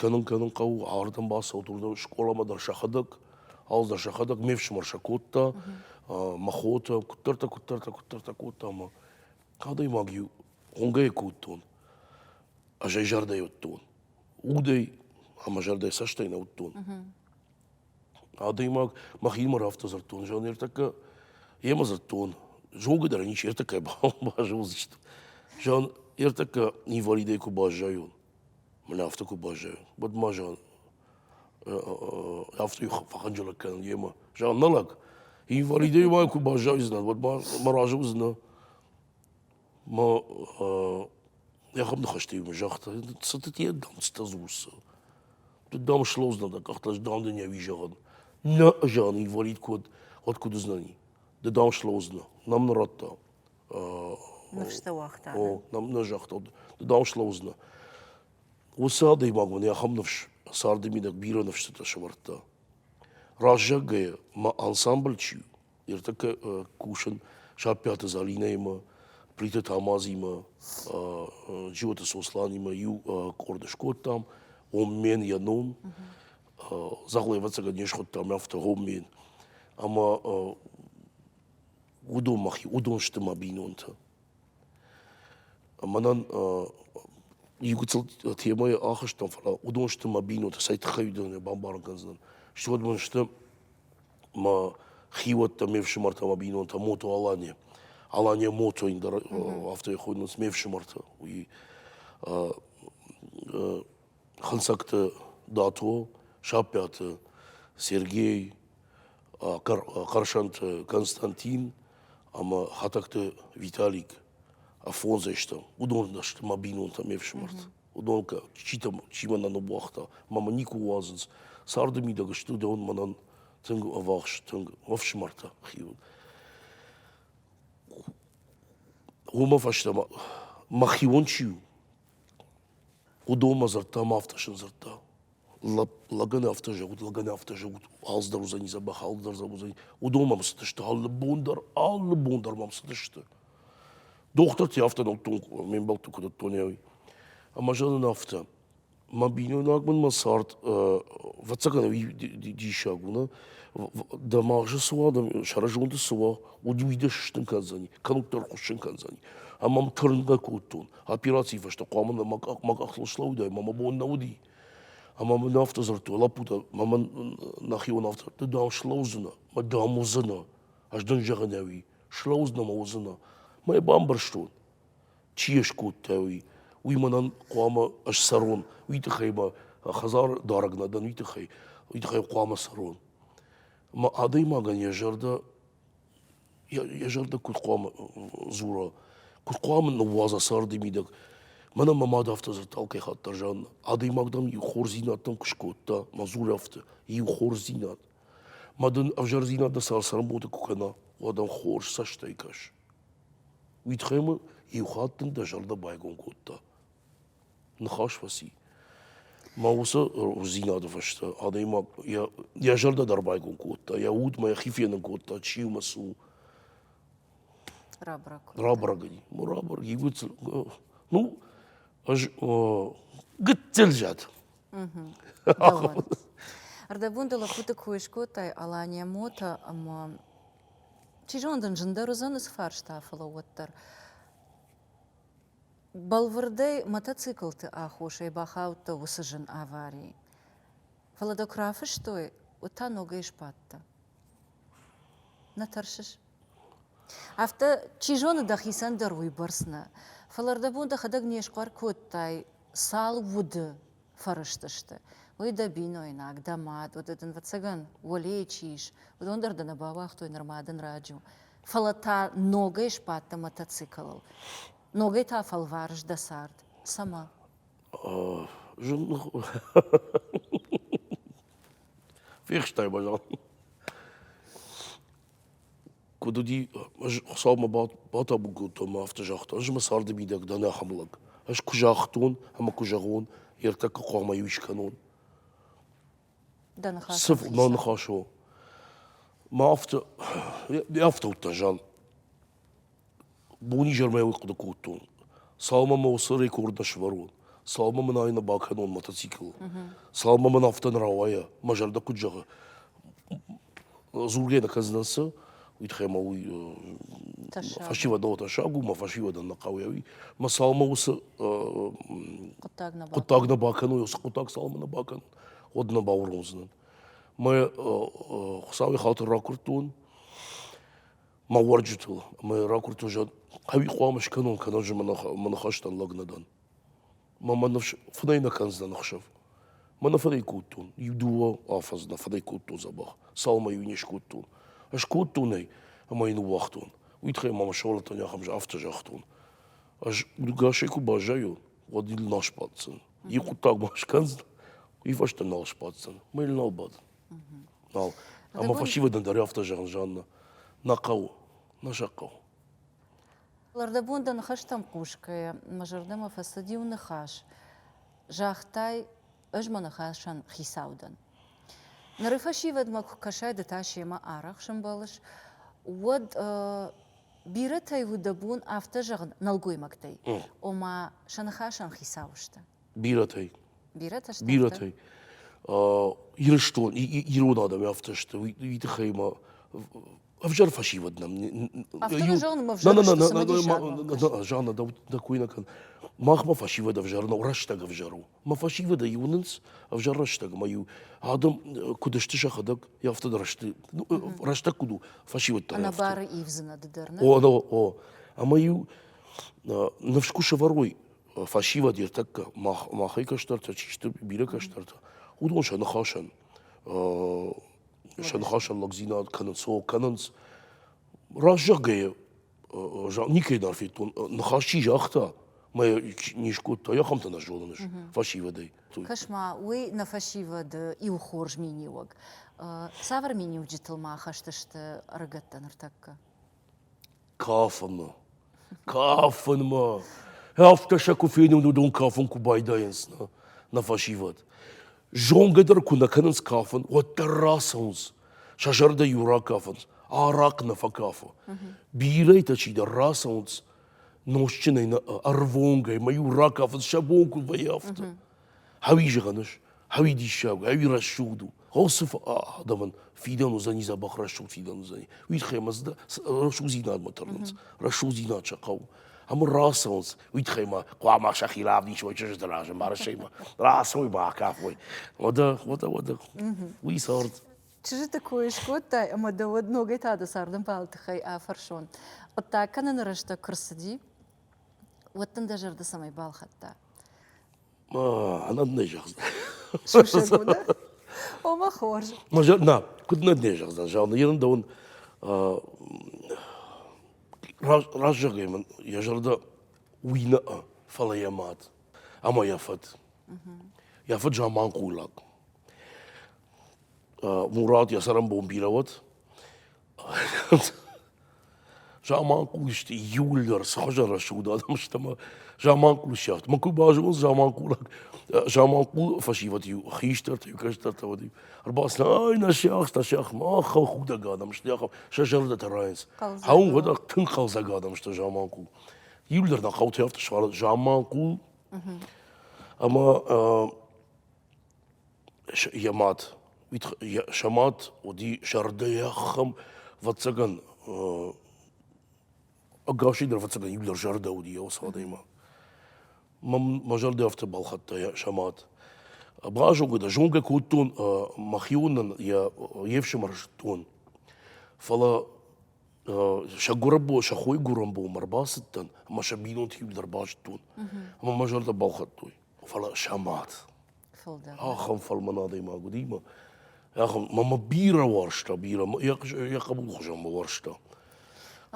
كانن قو عارضن باس وترد شكولا ما در شخدك عاوز در شخدك ميفش مرشكوتا مخوتا كترتا كوتا ما هذا يماجيو هونجي كوتون أجاي جردا يوتون ودي أما جردا ساشتين يوتون هذا يماج مخيل مرافت زرتون جان يرتك يما زرتون جو قدر نيش يرتك باجوزشت جان يرتك نيفاليديكو باجايون من أفتكو باجايون بد ما جان أفتو فخنجلك كان يما جان نلق يفاليدي ما يكون باجايزنا بد ما مراجوزنا ما يا خم نخشتي مجاخت ستة يدام تستزوس تدام شلوزنا دك أختلاش دام دنيا ويجان نا جان يفاليد كود هاد كود زناني تدام شلوزنا نام نراتا
نفشتا وقتا
نام نجاخت تدام شلوزنا وسادي ماغون يا خم نفش صار دمي دك بيرو نفش تشمرتا راجع جاي ما انسامبل تشيو يرتك كوشن شابيات زالينيما بريتا تامازيما جيوتا сосланима ю кордышкоттам оммен янон заглаваться конечно там автогоммен ама удомахи удоншты мабинонта манан югцел темая ахыштан фала удоншты мабинонта сайт хайдын бамбарганзан что вот что ма хивотта мевши марта мабинонта мото алане Алания мото индер автоехойнус мевшимарта. Уи хансакта дато, шапята Сергей, Каршант Константин, ама хатакта Виталик, Афонзешта, удондашта мабинунта мевшимарта. Удонка читам чимана на бахта, мама нику уазенс, сардами да гшту да он манан тынг авахш тынг овшмарта хиун. Ума фашта махион чиу. Удома зарта мафташын зарта. Лагана автожагут, алздар узани забах, алздар забузани. Удома мсташта, аллы бондар мамсташта. Доктор ти авто нолтун, мен балту куда тоняви. Ама жана нафта. Ма биню нагман ма сарт, вацакана ди шагуна, да мағжы суа, да шаражонды суа, удивиде шыштын канзани, кануктар қушын канзани. Ама тұрынға көттун, операции фашта, қамында мақақлышлау да, мама бонна уди. Ама нафта зарту, лапута, мама нахио нафта, да дам шлаузына, ма дам узына, аждан жағанави, шлаузна ма узына. Ма е бамбарштун, чиеш көттави, уйманан қуама аш сарон, уйтықайма хазар дарагнадан уйтықай қуама сарон. Ма адай маган яжарда кут қуама зура, кут қуама наваза сарды мидак. Мана мамада авто зарталкай хаттар жанна. Адай магдан ю хорзинаттан кушкотта, ма зура авто, ю хорзинат. Мадан авжарзинат да сарсарам бода кукана, вадан хорш саштайкаш. Уйтықайма ю хаттан да жарда байгон котта. Нахаш васи. Ма уса зинада фашта, адай маг, я жарда дарбайгон котта, я утма, я хифенен котта, чиума су. Рабрагани. Му рабраги, гуцел. Ну, аж гыттел жат.
Ардабунда лапута куешкотай алания мота, ама чижондан жындарузан фарштафала оттар. Балвардай мотоциклты ахушай бахаута усыжын аварии. Фаладокрафы что ута нога ишпатта. Натаршиш. Авто чижоны дахисан даруй барсна. Фалардабунда хадаг нешквар коттай сал вуды фарыштышты. Ой дабино инак, дамат, вот этот вацаган, волей чиш, вот он дарда на бавах той нормаден радио. Фалата нога ишпатта мотоцикл. Ногой та фалварш да сард. Сама.
Вехштай бажал. Куда ди, салма бата бугуто ма автожахта. Аж ма сарды бидак да на хамлаг. Аж кужахтун, ама кужагун, ерта кақама юишканун.
Да нахашо.
Сыф, ма нахашо. Ма авто утажан. Буни жармай уйқуда көттун. Салма ма осы рекордна шварун. Салма ма найна баканон мотоцикл. Салма ма нафтан равая. Ма жарда куджага. Зургена казнанса. Уйтхема уй фашива да ота шагу, ма фашива да нақауяви. Ма салма осы құттагна бакану, осы құттаг салма на бакан. Одна баурунзынан. Ма хусави халтыр ракуртун. Ма варджутыл. Ма ракурту жад. Хави қуамаш канон, канон же манахаштан лагнадан. Ма манавш фнайна канздан ахшав. Мана фадай куттун. Юдуа афазна, фадай куттун забах. Салма юнеш куттун. Аш куттунай, ама ину вахтун. Уитхай мама шолата няхам же автожахтун. Аш гашеку бажаю, водил наш пацан. И кутак маш канздан. И фаштан наш пацан. Ма или налбад. Нал. Ама фашивадан даря автожахан жанна. Нақау. Нашақау.
Лардабунда нахаштам кушкая, мажардама фасадил нахаш. Жахтай ажма нахашан хисаудан. Нарифашивад мак кашай даташи ма арах шамбалыш. Вод биретай вудабун автожагн налгуй мактай. Ома шанахашан хисаушта.
Биретай.
Биреташ.
Биретай. Ирштон, ирон адам автошта. Витхайма أفجر فشيود
أفترض جان ما أفجرش تسمديش
جانا دا كوينا كان ما فشيود أفجرنا ورشتك أفجرو ما فشيود يونس أفجر رشتك ما يو هذا كدشتش أخدك يفتد رشتك كدو فشيود
أنا بار إيفزنا ددرنا
أو أما يو نفشكو شفروي فشيود يرتك ما خيك اشترت تشتر بيرك اشترت ودون شان خاشن شان خاشن لغزينات كاننس راجع نيكي دار في تون نخاشي جاختا ما نيشكوت يا خمت نجولنش فاشي ودي
كشما وي نفشي ود إيو خورج ميني وق سافر ميني وجيتل ما خشتشت رقت نرتك
كافن ما هافتشكو فيني ودون كافن كوبايداينس نفاشي ود جون قدر كنا كننس كافن وتراسونز شجر دا يورا كافنز عراق نفكافو بيري تشي دا راسونز نوشتنا أرفونغي ما يورا كافنز شابونكو بيافت هاوي جغنش هاوي دي شاو هاوي رشودو غوصف دمن فيدانو زاني زباخ رشود فيدانو زاني ويت خيمز دا رشو زينات مترنز رشو زينات شقاو هم الراسونز ويت خيمة قوام شاخي لابني شوي تشجر دراجة ما رشيما راسوي باكافوي ودا وي صارت
چجت کویش کوتا اما دود نوگه تا سردم بالت خی آفرشون قطع كان نرشت كرسدي وتن دجر دسمي بال خطا
ما أنا نجحز
شو شغونا وما خورج
ما جا نعم كنا نجحز جانا يرن دون راجع من يجرد وينا فلا يمات أما يفت جامان قولك مراد يسرم بومبيروت جامان قولشت يولر سخجر شو ده مش تما جامان قولشت ما كل باجونز جامان قولك جامان قول فشيفت يو خيشترت يو كشترت ودي أربعة هاي نشيخ ما خو خودا قادا مش تياخ شجر ده تراينس هون ودا تنقل زقادا مش جامان قول يولر نقاوت يافت شوال جامان قول أما يمات شمات ودي شردية خم فتسجن أقاشي در فتسجن يبلر جردة ودي أو صاديمة ما جردة أفتبال خطة يا شمات باجو كده جونك كوتون مخيون يا يفشمرشتون فلا شجربو شخوي جربو مرباستن ما شبينون تيب در باجتون ما جردة بالخطوي فلا شمات خم فالمناضي ما قديمة يا أخي ما بيرة ورشته بيرة يا قبول خجان ورشته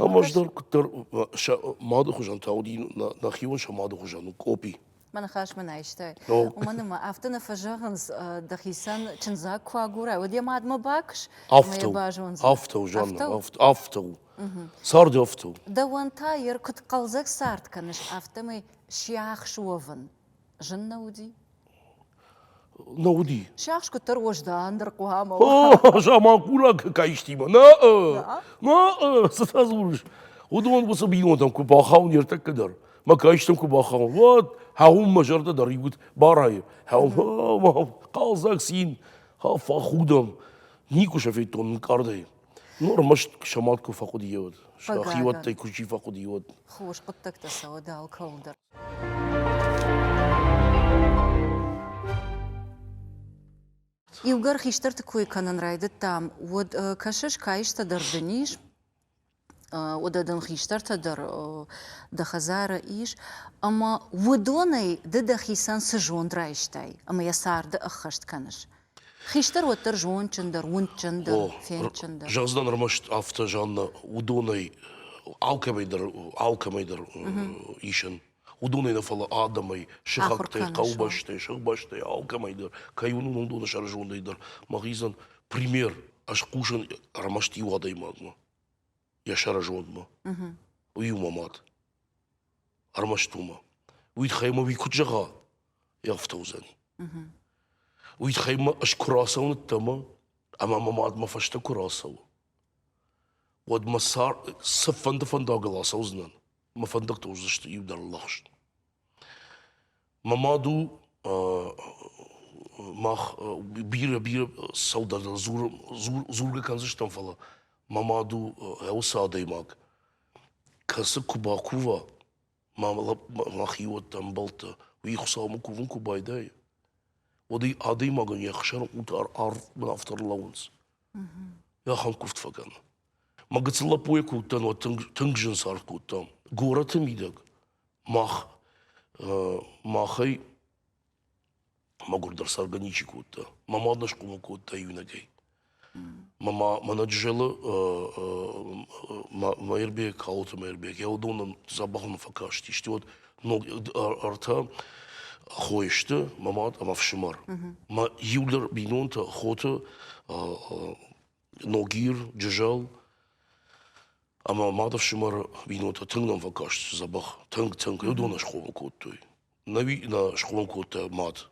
أما جدار كتر ما ده خجان تاودي نخيون شو ما ده خجان كوبي
ما نخاش من عيشتاي ومن ما أفتنا فجاهنز دخيسان تنزا كواغورا ودي ما عاد ما باكش
أفتو جانا أفتو صار دي أفتو
دوان تاير كنت قلزك صارت كانش أفتمي شياخ شوفن جنة ودي
نودي
شاخش كتر وجدان درقوها
جامان قولا كايشتيما نا ستازورش ودون بصبيون تم كباخاون يرتك كدر ما كايشتم كباخاون وات هاهم مجرد در يقول باراي هاهم قالزاك سين ها فاخودم نيكو شفيتون كاردي نور مش شمال كفاقود يود شاخيوات تيكوشي فاقود يود
خوش قدك تسودا الكولدر يوغر خيشترت كوي كانن رايدت تام ود كشش كايش تدردنيش وددن خيشترت در دخزارة إيش أما ودوني دد خيسان سجون رايشتاي أما يسار د أخشت كانش خيشتر وتر جون چندر ون چندر فين چندر
جازدان رمشت أفتا جانا ودوني عالكميدر إيشن ودوني نفلا آدمي شخكتي قوبشتي شخبشتي عالكميدر كيونو ندون شرجون ديدر مغيزن بريمير أشقوشن رمشتي وادي مادما يا شرجون ما ويوما مات أرمشتوما ويتخيما ويكوجغا يفتوزني ويتخيما أشكراسون التما أما مات ما فشتا كراسو ود مسار سفند فندق سوزنن ما فندق توزشت يبدأ اللخش مامادو ماخ بير سودا زور كان زشتن فلا мамаду эусадаймак. Касы кубакува, махиот там балта, уихсаму кувун кубайдай. Оди адаймаган яхшар утар мен автор лаунс. Я хан куфт фаган. Магацла поекутан вот тынгжин саркутан. Гораты мидаг. Махай магурдар сарганичи кута. Мама одна школа кута юнагей. Мама манаджела майрбек каута майрбек. Я удонан забахну факашти. Что вот ног арта хойшты мама амавшимар. Ма юлер бинонта хота ногир джажал. Ама мадавшимар бинонта тынгнам факашти забах. Тынг. Я удонан школа кутой. Нави на школа кута мад.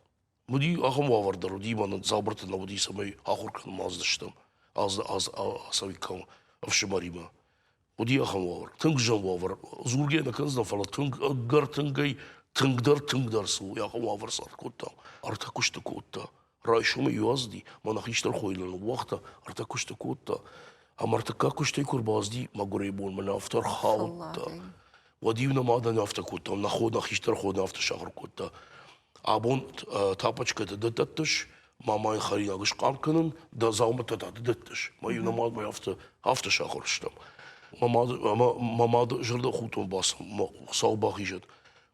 Буди ахам вавардар, буди мана забрата на буди самай ахуркан маздыштам, асавикам авшимарима. Буди ахам вавар, тынгжан вавар, зурге на канзна фала тынгар тынгдар су, ахам вавар саркоттам, артакушта котта, райшума юазди, манахиштар хойлан вахта, артакушта котта, амартакакушта курбазди, магурейбон мана автор хаутта. Вадивна мада нафта котта, наход нахиштар ход нафта шахар котта. Абон тапочката даттыш, мамай харинагыш канканын, да заумата даттыш. Маю намад май авто шахорштам. Мамад жырда хутон басым, саубах ижет.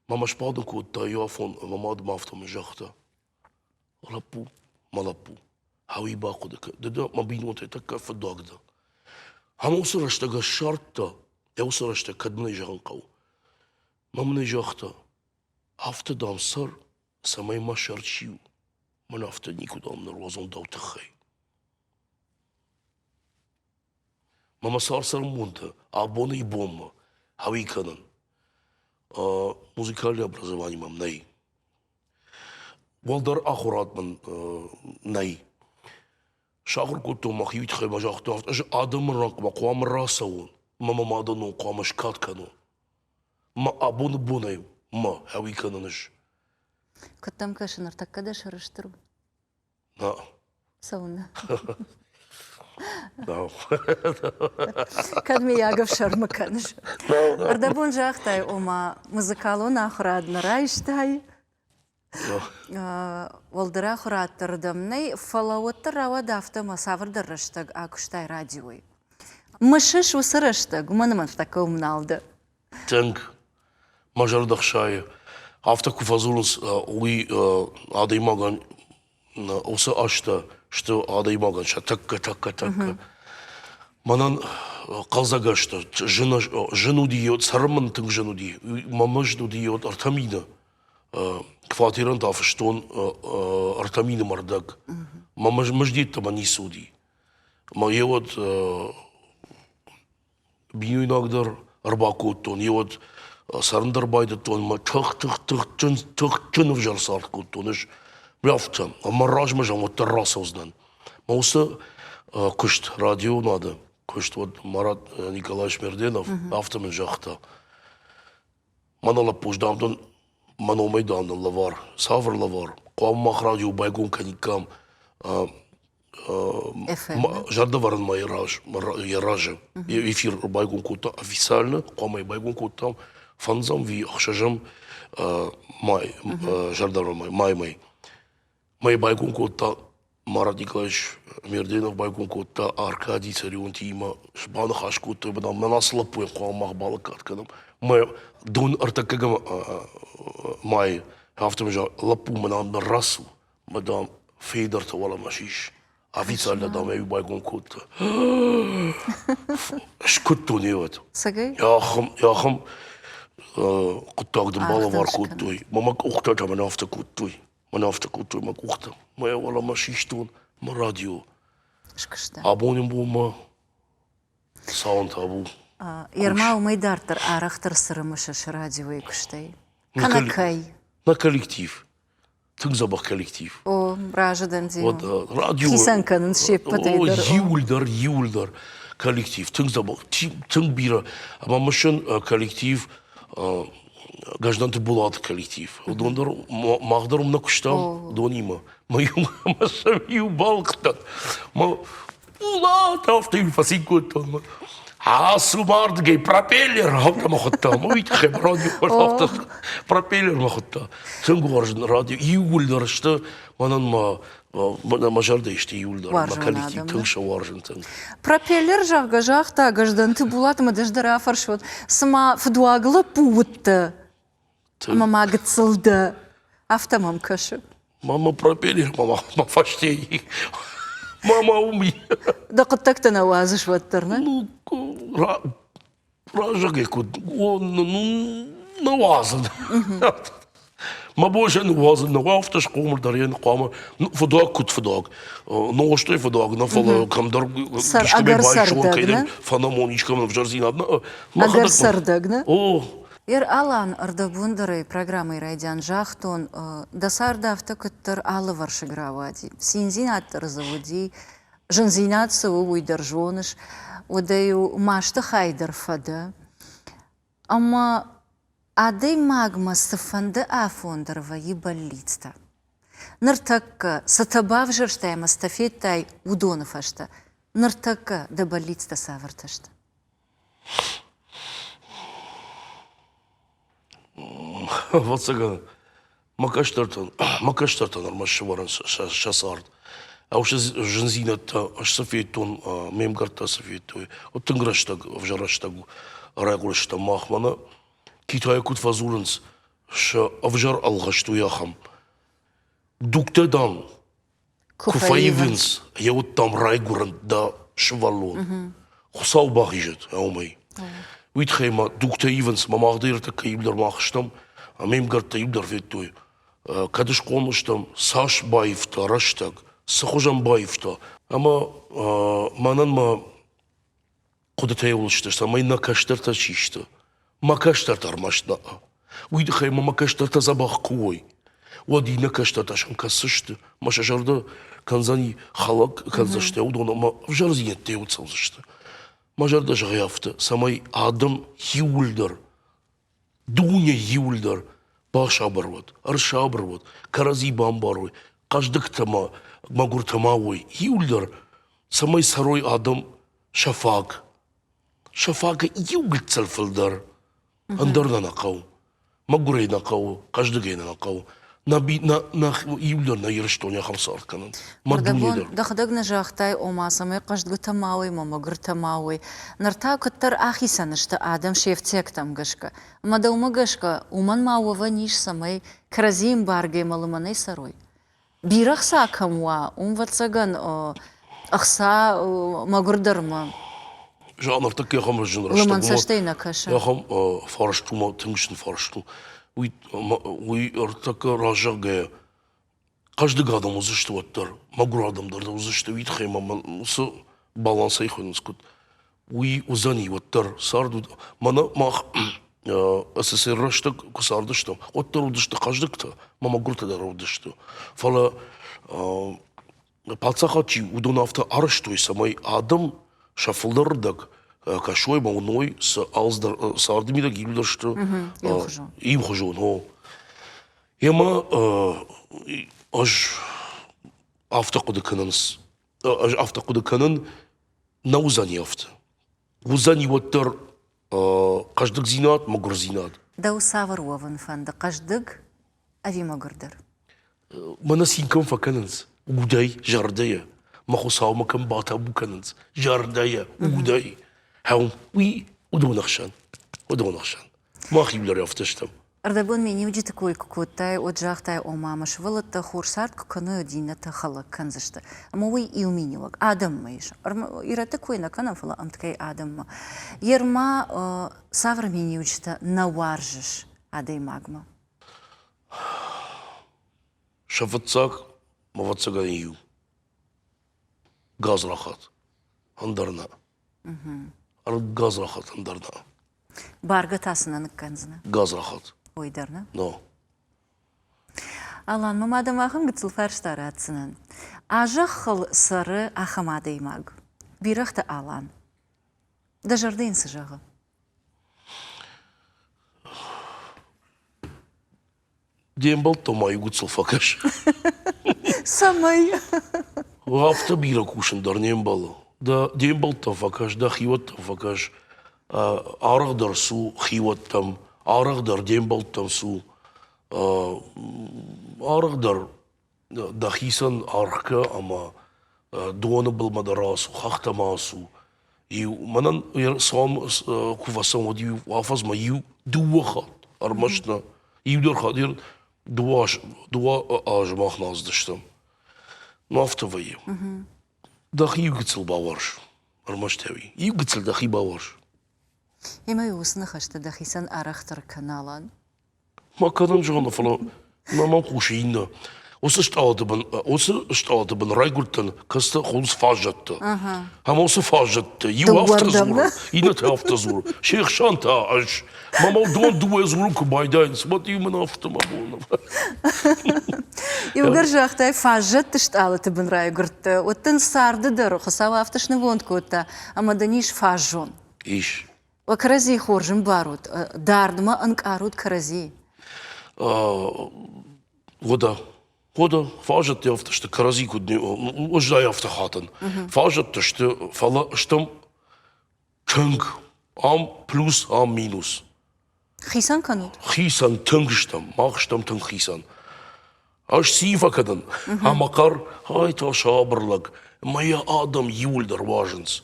Мама шпадын котта, яфон, мамад мафтам жахта. Лапу, малапу. Хауи бақудыка. Дада мабинот это кафе дагда. Хама усараштага шартта, усарашта кадмны жаханкау. Мамны жахта. Авто дамсар, самай машарчиу, мен авто никуда на розон даутахай. Мама сарсар мунта, абона и бомба, хавиканан. Музыкальное образование мам най. Валдар ахурат ман най. Шахур куту махивит хай мажахту авто, аж адам ранк ма куам расаун, мама мадану куам шкаткану. Ма абона бонай, ма хавикананаш.
Каттам кашынар таккада шарыштыру.
Да.
Сауна.
Да.
Кадми ягав шармаканыш. Ардабун жахтай ома музыкалу нахрадна райштай. Волдыра хураттырдымнай фалауаттыр авадафта масавырдырыштаг акуштай радиой. Мышыш усырыштаг, маныман в таком налды.
Тэнк. Мажардахшай. Автаку фазулус уи адаймаган оса ашта, что адаймаган ша такка. Манан қалзагашта, жену диет, сарман тынг жену ди, мамажду диет артамина. Квартиран тафштон артамина мардак. Мамаждит там они суди. Ма вот бию иногдар арбакоттон, вот сарындарбайды тон, ма тық-тық-тық-тық-тық-тынып жарсарт көттоныш. Бляфта, марражма жан вот терраса уздан. Ма осы күшт, радио надо. Күшт, вот Марат Николаевич Мерденов, автомен жақта. Манала пождамдан, маномайдандан лавар, савр лавар. Қуаммақ радио байгон каникам. Жардаваран май яражы. Эфир байгон кота официально, қуамай байгон котам. Фанзам ви ахшажам май, жардаваран май. Май байгон кота Марат Николаевич Мерденов байгон кота Аркадий Царион тима шбана хашкота бадам нанасла пуен қуаммақ балакат кадам. Май дон артакагам май автомежа лапу манам расу мадам фейдерта вала машиш. Официально дам я байгон кота. Шкотту не вот.
Сагай?
Яхам куттагдым бала var коттой. Мамак ухтата мен автокоттой. Мен автокоттой мак ухта. Моя вала машиштон ма радио.
Шкышта.
Абонем болма. Саунд абу.
Ермау майдартыр арақтыр сырымышыш радио екіштай. Канакай.
На коллектив. Тың забах коллектив.
О, бражадан дейм.
Вот радио.
Кисанканын шеппатайдар.
О, юлдар коллектив. Тың забах. Тың бира. Ама машин коллектив. Гражданты булат коллектив. Дондар мағдарым на күштам. Донима. Мою машам ю балықтан. Ула, тафта юфасикут. Сумард гей пропеллер, хавта махатта. Мовит хем радио хавта пропеллер махатта. Сангуаржен радио июльдер, что манан мажарда иште июльдер. Макалити тыңша варжен тың.
Пропеллер жағға жақта ғаждан ты булат мадаждара фаршот. Сама фдуагла пуытты. Мама гыцылды. Автомам кашы.
Мама пропеллер, мама фаштей. Мама уми.
Да қыттақты науазыш ваттырны?
Ну, ражаге куд, он навазан. Ма больше навазан, навафта шкомер дарен қама, фадаг куд фадаг. Но что и фадаг, на фала камдар,
агар сардагна?
Фанамоничкам в жарзина.
Агар сардагна?
О.
Алан ардабундарай программой райдян жахтон дасарда автокуттар алы варшигравати. Синзинаттар заводи, жензинатса уйдержоныш, удаю машта хайдар фада. Ама адей магма стафанда афондарва ебаллицта. Нартакка сатабав жерштайма стафеттай удонафашта. Нартакка да баллицта саварташта.
Вот сега, макаштартан армашы варан шасард. А уж жензината, аж сафейтон, мемгарта сафейтой. Вот тынграштаг, вжараштагу, райгурашта махмана. Китая кут фазуранс, ша авжар алгашту яхам. Дуктедан, куфаивенс, я вот там райгуран да швалон. Хусал бахижет, аумай. Уитхейма дукта ивенс мамагдыр та кайблер махштам, а мемгарта ибдер веттой. Кадыш конуштам Саш Баевта раштаг, Сахожан Баевта. Ама манан ма кудата явлышты, что май накаштарта чишта. Макаштарта армашна. Уитхейма макаштарта забах куой. Уади накаштарта шамкасышты. Маша жарда канзани халак канзашты. Удона ма в жарзинет теуцалзашты. Мажарда жаяфты, самай адам юльдар, дуня юльдар, баш абарват, арша абарват, карази бамбарой, каждых тама, магур тамауой, юльдар, самай сарой адам шафак. Шафака юль цальфалдар, андарна накау, магурей накау, каждый накау. На юльдар на ерштоня хамсар канан.
Мардабон дахдагна жахтай ома самай каждый тамауой, мамагур тамауой. Нарта каттар ахисанышта адам шефтек там гашка. Мадаума гашка уман мауава ниш самай кразим баргай малыманай сарой. Бирах сакамва, ватсаган ахса магурдарма.
Жанр так я хам жинраштагу.
Лымансаштайна каша.
Я хам фарштума, тыңшын фаршту. Уй артака ражаге. Каждый гадам узышты ваттар. Магур адамдарда узышты. Уй тхайма мысы баланса ихвенс кут. Уй узани ваттар. Сарду. Мана мах СССР раштаг кусардыштам. Ваттар удышты каждый-то. Магурта да удышты. Фала палцахачи удонавта арыштой самай адам шафылдардак. Кашой мауной с ардмида гильдер что им хожу, но яма аж автокуда канан на узани авто. Узани ваттар каждый зинат магур зинат.
Да усавар уаван фанда каждый ави магурдар.
Мана синкам факананс. Удай жардая. Махусау макам бата букананс. Жардая удай. هاو وي ودون أخشان ما خيب يفتشتم
أردبون مني وجد كوي كوتاي وجاختاي أمام شغلت خورسات كنو دينا تخلق كنزشت أما وي يوميني وق آدم ما يش يرتك كوي نكنا فلا أمتكي آدم ما يرما سافر مني وجد نوارجش آدي ماغما
شفتك ما فتسك يو غاز راخات هندرنا غاز راحت اندرنا
بارغا تاسنا نكنزنا
غاز راحت
ويدرنا
نو
алан мамадам ахым гыцыл фарштаратсынан ажахыл сары ахамадый маг бирахта алан дажардын сыжагы
дембал томай гыцыл факаш
самай
Авто бира кушан дарнем бало. да дембалтта факаш, да хиватта факаш, арагдар су хиваттам, арагдар дембалттам су, арагдар да хисан архка, ама дуана булмадарасу, хахтамасу. И манан сам кувасан вот ю афаз ма ю дуахат армашна ю дорхадир дуа аж махназ даштам нафтовые дахи ю гцел баварш армаштави ю гцел дахи баварш
إما يوسنخش تدخيسن أرختر كنالان
ما كان جانا فلا ما خوشينا وسه بن رايغولتن كسته خلص فاجت هم وسه فاجت يو افتزور ينت افتزور شيخ شانتا اش ماما دون دو ازور كبايداين سمات يو من افت ما بون
يوغر جاختاي فاجت تشتالت بن رايغورت وتن سارد در خصاوا افتش نوند كوتا اما دنيش فاجون
ايش
وكرزي خورجن باروت دارد ما انكاروت كرزي
Года фажат я автошты каразику дни ождай автохатан. Фажат ташты фала штам тынг ам плюс ам минус.
خيسان كانوت
Хисан тынг штам мах штам тынг хисан. Аш сифа кадан. Амакар хай та шабрлаг. Моя адам юлдер важенс.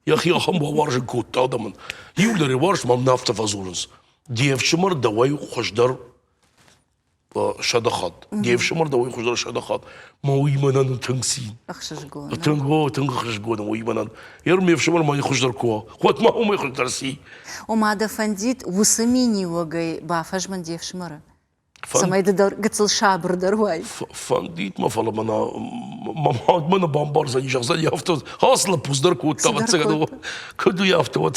Я хам баваржен кут адаман. Юлдер варш мам нафта фазуренс. Девчмар давай хождар شدخات جيف شمر ده ويخش شدخات ما ويمنان تنسين
أخشش جون
تنخش جون ويمنان يرمي في شمر ما يخش دركوا خود ما هو ما يخش درسي
وما دفنديت وسميني وجاي بعفش من ديف شمرة سما يدر قتل شابر درواي
فنديت ما فلا منا بامبار زي شخصا يافتو حاصل بوز دركوا تبع تسكدو كدو يافتو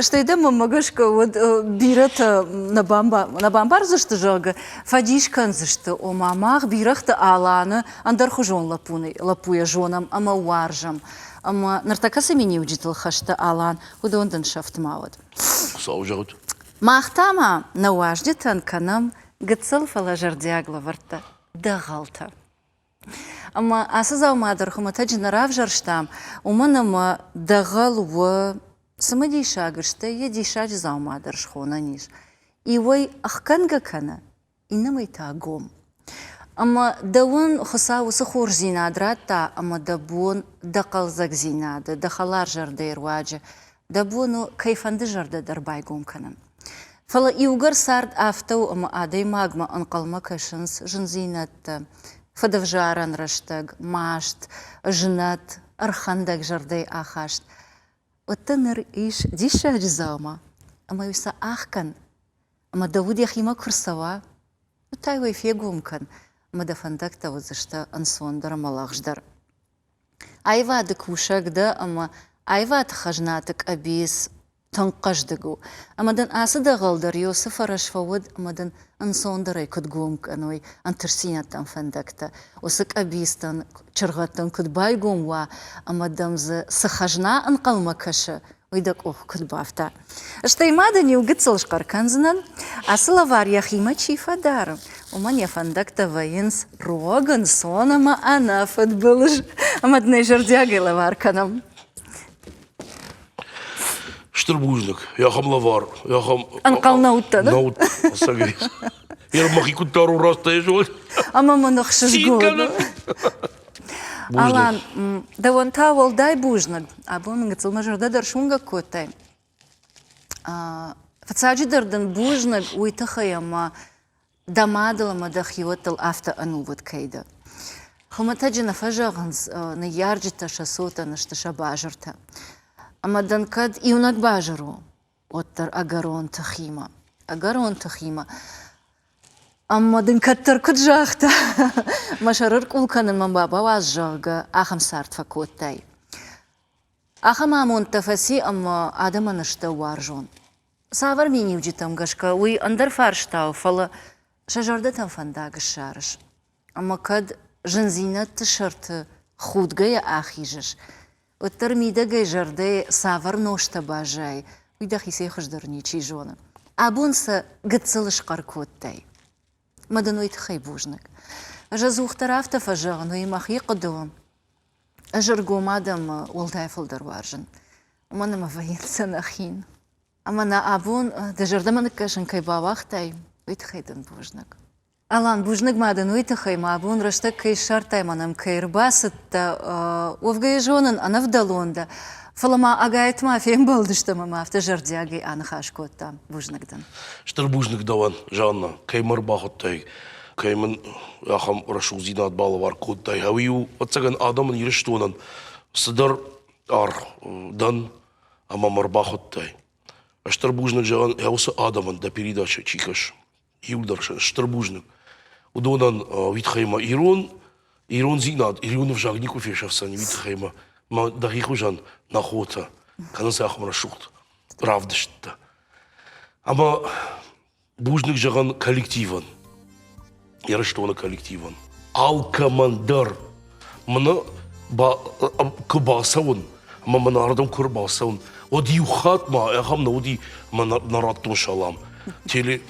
Что и дома могашка вот бират на бамбар за что жога фадишкан за что о мамах бирахта алана андар хужон лапуя жонам ама уаржам ама нартака самини уджитал хашта алан удондан шафт мават
саужагут
махтама на уаждитан канам гцел фалажардиагла варта дагалта ама асазау мадар хумата джинарав жарштам уманама дагал в سمدي شاغرشته يدي شاج زاوما درشخونا نيش إيوي أخكنغا كنا إنما يتاقوم أما دوون خصاو سخور زيناد راتا أما دبون دقل زك زيناد دخلار جردير واجه دبونو كيفان دجرد دربايقوم كنا فلا إيوغر سارد آفتو أما آدي ماغما أنقل مكشنس جن زينات فدفجاران رشتاق ماشت جنات أرخندك جردي آخاشت وتنر إيش ديشة جزاوما أما يسا آخكن أما داود يخيما كرسوا وتايوي فيقوم كان أما دفندك توزشتا أنسون در ملاغش در أيوا دكوشك دا أما أيوا تخجناتك أبيس تنقش دقو أما دن آسد غالدر يوسف رشفود أما دن أنسون در يكد قوم كانوي أنترسينا تنفندكتا وسك أبيستان شرغتن كد بايقوم وا أما دمز سخجنا أنقل مكشة ويدك أوه كد بافتا اشتاي مادن يوغتسل شقر كنزنن أصلا واريا خيمة شيفا دارم ومن يفندكتا وينس روغن صونا ما أنا فدبلج أما دنيجر دياغي لوار كنم
شتربوزنك يا خم لافار يا خم
أنقل نوتا
نوت ساقريس يا مخي كنت تارو راستا يجول
أما ما نخشش قول Алан, да вон та волдай бужнаг, а бон гцел мажорда даршунга котай. Фацаджи дардан бужнаг уйтахаяма дамадалама дахиотал афта ануват кайда. Хуматаджи на фажаганс на ярджита шасота на шташа бажарта. Ама данкад иунак бажару оттар агарон тахима. Агарон тахима. أما دن كتر كد جاختا مشارر كل كان من بابا واجاغ أخم سارت فكوتاي أخم عمون تفسي أما آدم نشتا وارجون سافر ميني وجيتم غشكا وي أندر فارشتاو فلا شجردة تنفنداغ الشارش أما كد جنزينة تشرت خود جاي آخيجش والترميدة جاي جردة سافر نوشتا باجاي ويدا خيسي خجدرني چي جونا أبونسا قدسلش قركوتاي مدنويت خيبوجنك جازوخ ترافتا فجاغن ويماخ يقدون أجرقو مادم والتاي فلدر وارجن ومانا ما فاين سنة خين أما نا أبون دجرد من كاشن كي باوختاي ويتخيدن بوجنك Алан бужныг мадан уйтахай мабун раштак кай шартай манам кай рбасытта овгай жонын анавдалонда фалама агайтма фем балдыштама мафта жардяги анахашкотта бужнагдан.
Штыр бужныг даван жанна кай марбахоттай кай мен яхам рашу зинат балы бар коттай хавиу отсаган адамын ирештонан сыдар ар дан ама марбахоттай. Штыр бужныг жан яуса адамын да передача чикаш. Юлдар штыр бужныг удонан витхайма Ирон зинат, Ирон в жагнику фешавсан, витхайма, ма дахиху жан нахота, канаса ахмара шухт, правда что. Ама бужник жаган коллективан, я что на коллективан. Алкомандар, мана кубасаун, мама народом курбасаун. Оди юхатма, я хам на оди наратун шалам. Теле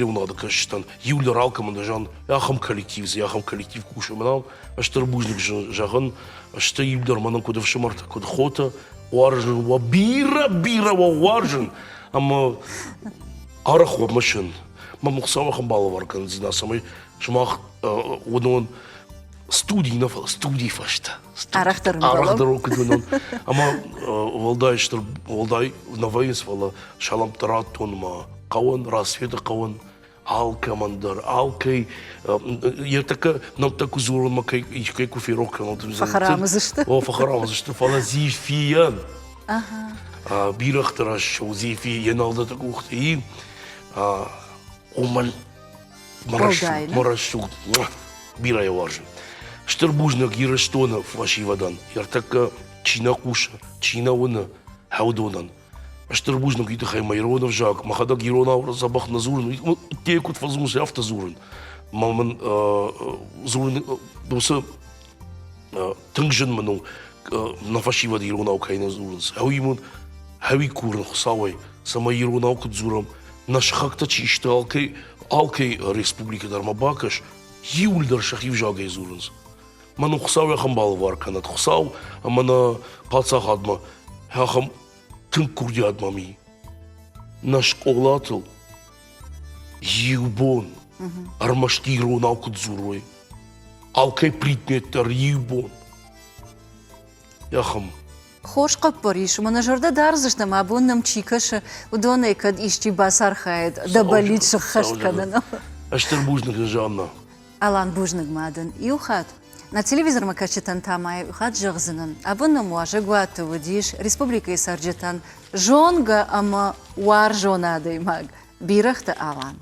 унады каштан Юлия Ралкаманда жан яхам коллектив кушаманам аштыр бужник жаган ашты Юлдар манам куда вшимарта куда хота варжен ва бира ва варжен ама арах ва машин мамух самахам балавар кан зина самай шмах удон студий фашта
Арахтар
окудон ама волдай навайс вала шалам таратон ма каван рассвета каван алкомандар алкей я така нам таку зурон ма кай куфирок
фахарамызышты
фахарамызышты фала зифиян бирахтараш зифи яналда так ухти оман марашу бира я важен Штырбужнак Ирыштона фашивадан, яртака чина куша, чина уна, хаудонан. Штырбужнак итахай майронов жак, махадак Ирона забах на зурн, текут фазмус автозурн. Маман зурн доса тынгжен ману на фашивад Ирона укайна зурнс. Хауимун хави курн хсавай, сама Ирона укудзурам, наш хакта чишта алкей республика дармабакаш, Юльдар шахив жагай зурнс. Ману хсау яхам балвар канат хсау мана пацах адма яхам тын курди адмами наш колатыл юбон армаштиру наукудзурой алкай предметтер юбон яхам
Хош каппариш, мана жорда дарзышта ма абуннам чикаша удонай кад ишчи басар хайд да болит шахашкадан.
Аштыр бужныг жанна.
Алан бужныг мадан иухат. На телевизор макачитан тамай ухат жагзынын. Абуннам уажа гуату водиш республика сарджетан жонга ама уар жонадый маг. Бирахта алан.